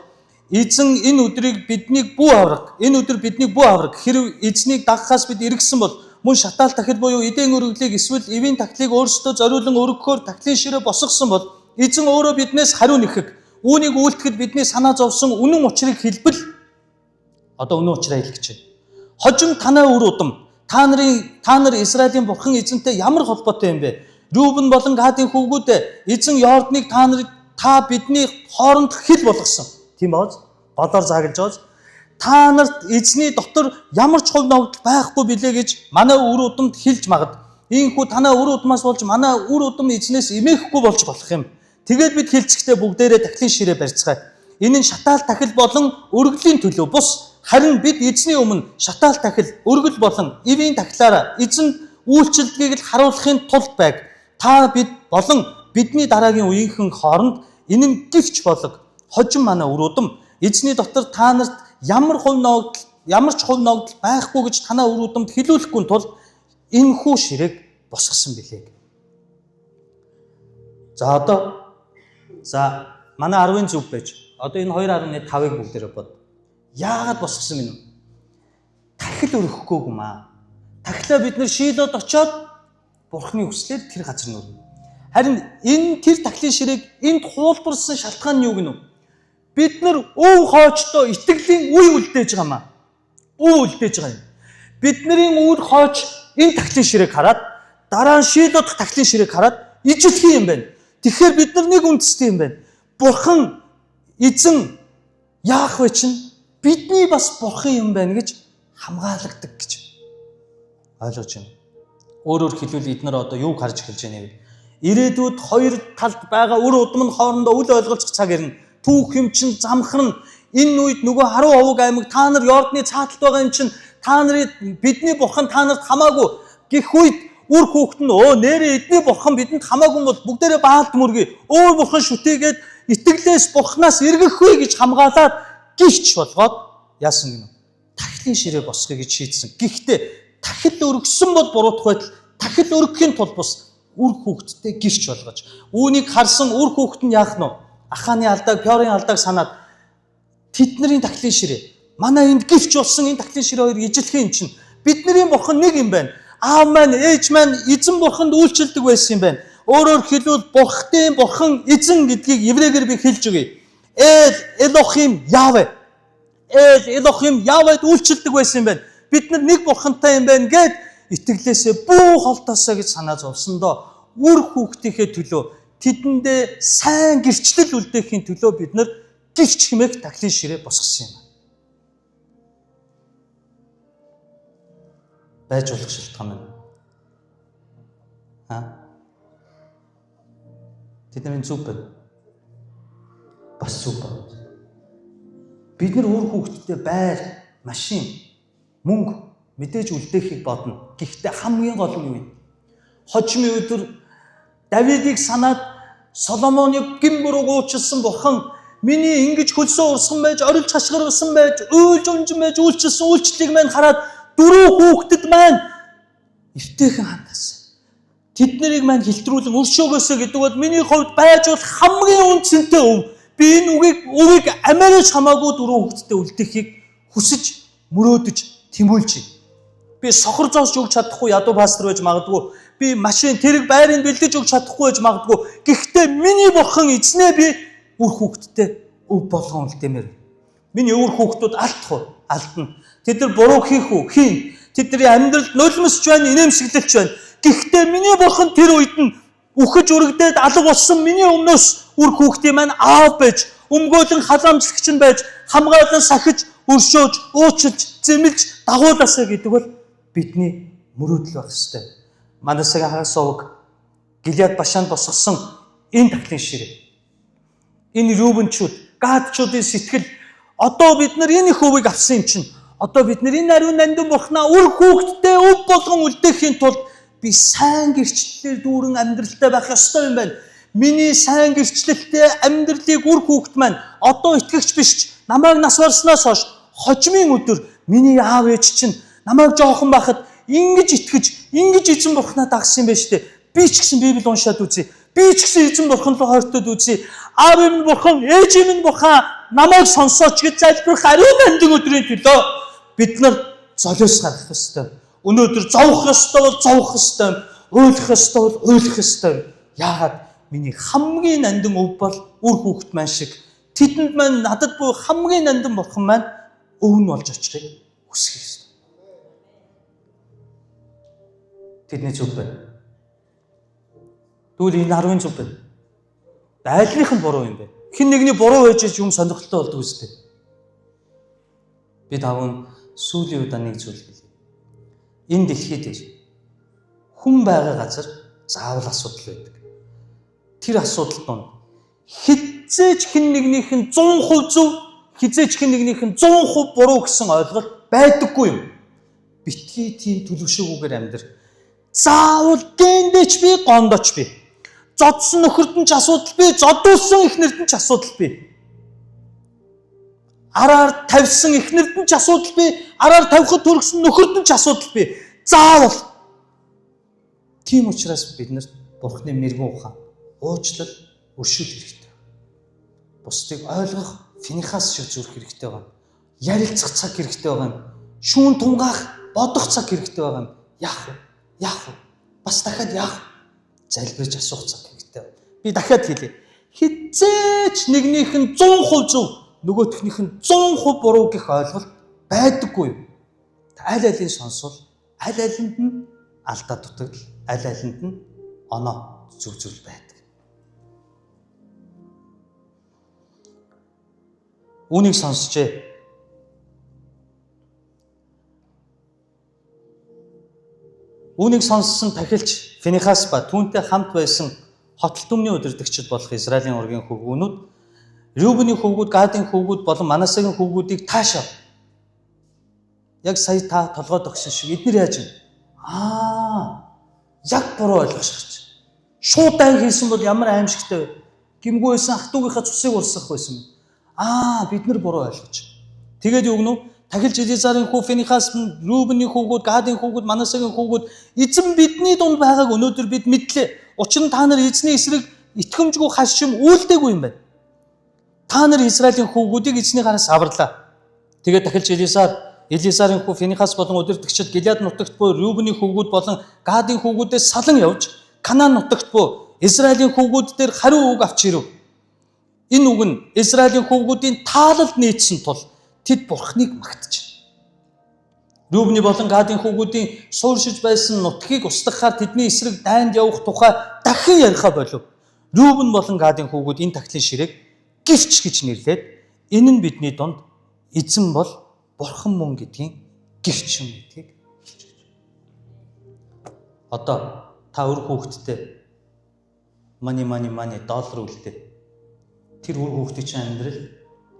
эзэн энэ өдрийг биднийг бүү авраг. Энэ өдөр биднийг бүү авраг. Хэрв эзнийг дагахаас бид эргэсэн бол мөн шатаал тахил буюу эдийн өргөлийг эсвэл эвийн тахлыг өөрсдөө зориулан өргөхөөр тахлын ширээ босгосон бол эзэн өөрөө биднээс хариу нэхэг. Үүнийг үйлдэхэд бидний санаа зовсон үнэн учрыг хэлбэл одоо үнэн учраа хэлэх гэж байна. Хожим танай үр удам. Та нар Израилийн бурхан эзэнтэй ямар холбоотой юм бэ? Рүүбен болон Гадийн хүүгүүдээ эзэн Йорданыг та бидний хооронд хил болгосон. Тийм бооз. Голоор зааглаж бооз. Та нарт эзний дотор ямар ч хувь ногдол байхгүй билээ гэж манай үр удамд хэлж магад. Ийхүү танай үр удмаас болж манай үр удам эзнээс эмээхгүй болж болох юм. Тэгээд бид хэлцэхдээ бүгдээрээ тахлын ширээ барьцгаая. Энэ нь шатаал тахил болон өргөлийн төлөө бус. Харин бид эзний өмнө шатаал тахил, өргөл болон эвийн тахилаараа эзэнд үйлчлэлгийг л харуулахын тулд байг. Та бид болон бидний дараагийн үеийнхэн хооронд энэ нь гівч болог. Хожим манай үр удам эзний дотор та нарт ямар ч хувь ногдол байхгүй гэж танай үр удамд хэлүүлэхгүй тул энэхүү ширээг босгосон билээ. За манай 10-ын зүг байж. Одоо энэ 2.5-ыг бүгдээрээ бод. Яагаад босгосон юм бэ? Тахил өргөхгүйг юм аа. Тахилаа бид нэр шийдээд очиод Бурхны хүслээр тэр газар нь өрнө. Харин энэ тэр тахлын ширээг энд хуулбарсан шалтгаан нь юу гэнэ вэ? Бид нар өв хоочтой итгэлийн үе үлдээж байгаа маа. Үе үлдээж байгаа юм. Бидний үр хооч энэ тахлын ширээг хараад дараа нь шийдэх тахлын ширээг хараад ижилхэн юм байна. Тэгэхээр бид нар нэг үндэстэй юм байна. Бурхан эзэн Яахве чинь бидний бас бурхан юм байна гэж хамгаалагддаг гэж ойлгож байна. Өөрөөр хэлбэл эдгээр одоо юуг харж эхэлж байна вэ? Ирээдүйд хоёр талд байгаа үр удам нь хоорондоо үл ойлголцох цаг ирнэ. Түүх юм чинь замхарна. Энэ үед нөгөө 10% аймаг та нар Йордны цааталд байгаа юм чинь та нарыг бидний бурхан та нарт хамаагүй гэх үед үр хүүхэд нь нэрээ эдний бурхан бидэнд хамаагүй бол бүгдээрээ баалт мөргий. Өөр бурхан шүтээгээд итгэлээс бурхнаас эргэхгүй гэж хамгаалаад гихч болгоод яасан гинэ? Тахилын ширээ босгоё гэж шийдсэн. Гэхдээ тахил өргөсөн бол буруутах байтал тахил өргөхийн тулд бус үр хүүхэдтэй гихч болгож. Үүнийг харсан үр хүүхэд нь яах нь вэ? Ахааны алдааг, Пёрын алдааг санаад тэдний тахилын ширээ. Манай энд гихч болсон энэ тахилын ширээ хоёр ижилхэн юм чинь. Бидний бурхан нэг юм байна. Аав маань, ээж маань эзэн бурханд үйлчлдэг байсан юм байна. Өөрөөр хэлбэл бурхтын бурхан эзэн гэдгийг еврейгээр би хэлж өгье. Элохим Яве. Явед үйлчлдэг байсан юм байна. Бид нар нэг бурхантай юм байна гэд итгэлээсээ бүх холтоосоо гэж санаа зовсондоо үр хүүхдийнхээ төлөө тэдэндээ сайн гэрчлэл үлдээхийн төлөө бид нар гихч хэмээх тахилын ширээ босгосон юм. Байж болох шалтгаан байна. Тэдний зүг байна. Бас зүг байна. Бид нар өөр хүүхдтэй байр, машин, мөнгө мэдээж үлдээхийг бодно. Гэхдээ хамгийн гол нь юу вэ? Хожимын өдөр Давидыг санаад Соломоны гин бурууг уучлсан бурхан миний ингэж хөлсөө урсган байж, орилж хашгирсан байж, уйлж унжин байж үйлчлсэн үйлчлэлийг маань хараад дөрөв хүүхдэд маань эвтэйхэн хандасан. Тэднийг маань хилтрүүлэн өршөөгөөсөө гэдэг бол миний хувьд байж болох хамгийн үнцэнтэй өв. Би энэ үгийг амиарч хамаагүй дөрөв хүүхдэд үлдээхийг хүсэж, мөрөөдөж, тэмүүлж. Би сохор зоосч өгч чадахгүй ядуу пастор байж магадгүй. Би машин тэрэг байрыг бэлдэж өгч чадахгүй байж магадгүй. Гэхдээ миний бурхан эзнээ би үр хүүхдтэй өв болгон үлдээмээр. Миний үр хүүхдүүд алдна. Тэд нар буруу хийх үү? Хийн. Тэдний амьдралд нулимсч байна, инээмсэглэлч байна. Гэхдээ миний бурхан тэр үед нь үхэж өргөдөөд алга болсон миний өмнөөс үр хүүхдийн маань аав байж, өмгөөлөн халамжлагч нь байж, хамгаалан сахиж, өршөөж, уучлж, зэмлж дагуулаасаа гэдэг бол бидний мөрөөдөл байх ёстой. Манасаг хагас овг Гилеад Башаанд босгосон энэ тахлын ширээ. Энэ Рүүбенчүүд, Гадчуудын сэтгэл одоо бид нар энэ их өвийг авсан юм чинь. Одоо бид нар энэ ариун нандин бурхнаа үр хүүхдтэй өв болгон үлдээхийн тулд би сайн гэрчлэлээр дүүрэн амьдралтай байх ёстой юм байна. Миний сайн гэрчлэлтэй амьдралыг үр хүүхэд маань одоо итгэгч биш. Намайг нас барснаас хойш хожимын өдөр миний аав ээж чинь намайг жоохон байхад ингэж итгэж, ингэж эзэн бурхнаа дагсан юм байна штэ. Би ч гэсэн Библийг уншаад үзье. Би ч гэсэн эзэн бурхан руу хойртоод үзье. Аав минь бурхан, ээж минь бурхан намайг сонсооч гэж залбирах ариун нандин өдрийн төлөө бид нар золиос гарах ёстой. Өнөөдөр зовох ёстой бол зовох ёстой. Уйлах ёстой бол уйлах ёстой. Яагаад миний хамгийн нандин өв бол үр хүүхэд маань шиг тэдэнд маань надад буй хамгийн нандин бурхан маань өв нь болж очихыг хүсэх ёстой. Тэдний зүг байна. Тэгвэл энэ 10-ын зүг байна. Айлынх нь буруу юм бэ? Хэн нэгний буруу байж юм сонирхолтой болдог үстэй. Би таван сүүлийн удаа нэг зүйл хэлье. Энэ дэлхийд хүн байгаа газар заавал асуудал байдаг. Тэр асуудал донд хизээч хэн нэгнийх нь 100% зөв, хизээч хэн нэгнийх нь 100% буруу гэсэн ойлголт байдаггүй юм. Битгий тийм төлөвшөөгүйгээр амьдрах. Заавал гендээч би, гондоч би. Зодсон нөхөрд нь ч асуудал би, зодуулсан эхнэрд нь ч асуудал би. Араар тавьсан эхнэрд нь ч асуудал би, араар тавихад төрсөн нөхөрд нь ч асуудал би. Заавал. Тийм учраас бид нар Бурхны мэрэгэн ухаан, уучлал, өршөөл хэрэгтэй. Бусдыг ойлгох, Финихас шиг зүрх хэрэгтэй байгаа. Ярилцах цаг хэрэгтэй байгаа. Шүүн тунгаах, бодох цаг хэрэгтэй байгаа. Яах вэ? Бас дахиад яах? Залбирж асуух цаг хэрэгтэй. Би дахиад хэлье. Хизээч нэгнийх нь 100% зөв, нөгөөхнийх нь 100% буруу гэх ойлголт байдаггүй юм. Аль алийг сонсвол аль алинд нь алдаа дутагдал, аль алинд нь оноо зүв байдаг. Үүнийг сонсчээ. Үүнийг сонссон тахилч Финихас ба түүнтэй хамт байсан хотл түмний удирдагчид болох Израилийн ургийн хөвгүүнүүд Рюбений хөвгүүд, Гадийн хөвгүүд болон Манасегийн хөвгүүдийг таашаа. Яг сая та толгой тогсон шиг эдгээр яаж вэ? Яг буруу ойлгож шахаж. Шууд айн хийсэн бол ямар аимшигтай вэ? Гимгүй байсан ах トゥ угийнхаа цусыг урсгах байсан. Бид нар буруу ойлгож. Тэгээд юу гэнэ? Тахилч Элизарын хүү Финихас, Рюбений хөвгүүд, Гадийн хөвгүүд, Манасегийн хөвгүүд эзэн бидний дунд байгааг өнөөдөр бид мэдлээ. Учир нь та нар эзний эсрэг итгэмжгүй хашим үйлдэггүй юм байна. Та нар Израилийн хөвгүүдийг эзний гараас аварлаа. Тэгээд тахилч Элизарын хүү Финихас болон удирдагчид Гилеад нутагт буй Рюбений хөвгүүд болон Гадийн хөвгүүдээс салан явж Канаан нутагт буй Израилийн хөвгүүд дээр хариу үг авч ирэв. Энэ үг нь Израилийн хөвгүүдийн таалалд нийцсэн тул тэд Бурхныг магтаж. Рюбений болон Гадийн хөвгүүдийн сууршиж байсан нутгийг устгахаар тэдний эсрэг дайнд явах тухай дахин яриха болов. Рюбен болон Гадийн хөвгүүд энэ тахлын ширээг гэрч гэж нэрлээд энэ нь бидний дунд эзэн бол Бурхан мөн гэдгийг гэрч юм гэдгийг хэлж байна. Одоо та өр хүүхэдтэй мани доллар үлдээ. Тэр өр хүүхдийн чинь амьдрал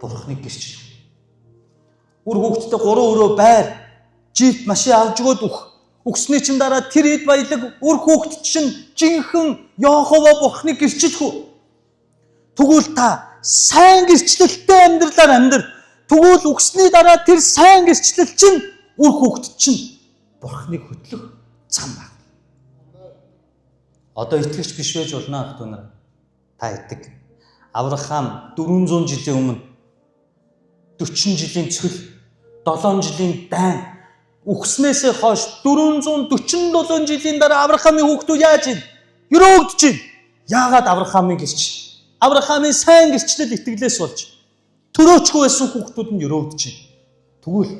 Бурханыг гэрч. Үр хүүхдтэй 3 өрөө байр, жип машин авч өгөөд өгсний чинь дараа тэр эд баялаг үр хүүхд чинь жинхэнэ Йохова Бурхныг гэрчилэх үү? Тэгвэл та сайн гэрчлэлтэй амьдралаар амьдр. Тэгвэл өгсний дараа тэр сайн гэрчлэл чинь үр хүүхд чинь Бурхныг хөтлөх зам байна. Одоо итгэгч биш байж болно ах トゥ нар. Та итэг. Авраам 400 жилийн өмнө 40 жилийн цөл 7 жилийн дайн өгснээсээ хойш 447 жилийн дараа Авраамын хүүхдүүд яаж ийн? Өрөөгдөж ийн. Яагаад Авраамын гэрч? Авраамын сайн гэрчлэл итгэлээс болж төрөөчгүй байсан хүүхдүүд нь өрөөгдөж ийн. Тэгвэл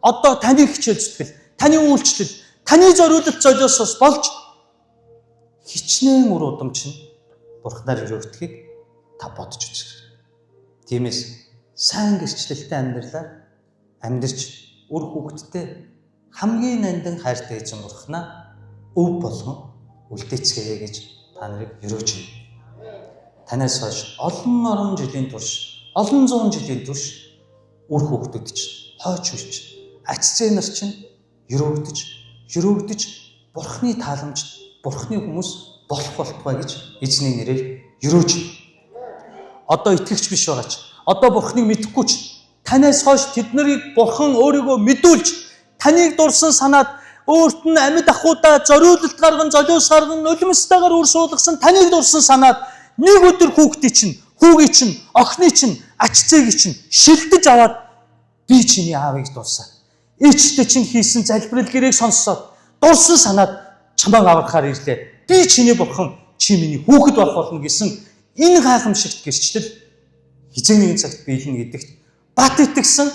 одоо таны хичээл зүтгэл, таны үйлчлэл, таны зориулалт золиосоос болж хичнээн үр удамч нь Бурхнаар өрөөгдөхийг та бодож үзэх. Тиймээс сайн гэрчлэлтэй амьдрч үр хүүхэдтэй хамгийн нандин хайртай эзэн Бурхнаа өв болгон үлдээцгээе гэж та нарыг өрөөж байна. Танаас хойш олон жилийн турш, олон зуун жилийн турш үр хүүхдүүд чинь хойч үрч, ачцээ нар чинь өрөөгдөж Бурхны тааламжид Бурхны хүмүүс болох болтугай гэж эзний нэрээр өрөөж байна. Одоо итгэгч биш байгаач. Одоо Бурхныг мэдэхгүй ч танаас хойш тэд нарыг Бурхан өөрийгөө мэдүүлж таныг дурсан санаад өөрт нь амьд ахуйдаа зориулалт гарган, золиос гарган, нулимстайгаар үр суулгасан таныг дурсан санаад нэг өдөр хүүхдийн чинь, хүүгийн чинь, охины чинь, ач зээгийн чинь шилдэж аваад би чиний аавыг дурсаа. Ээжтэй чинь хийсэн залбирал гэрээг сонссоод дурсан санаад чамайг аврахаар ирлээ. Би чиний бурхан, чи миний хүүхэд болох болно гэсэн энэ гайхамшигт гэрчлэл хизээ нэгэн цагт биелнэ гэдэгт бат итгэсэн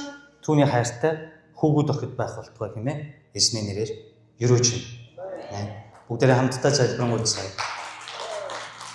түүний хайртай хүүгүүд охид байх болтугай хэмээн эзний нэрээр ерөөж байна. Бүгдээрээ хамтдаа залбирanгуйцгаая.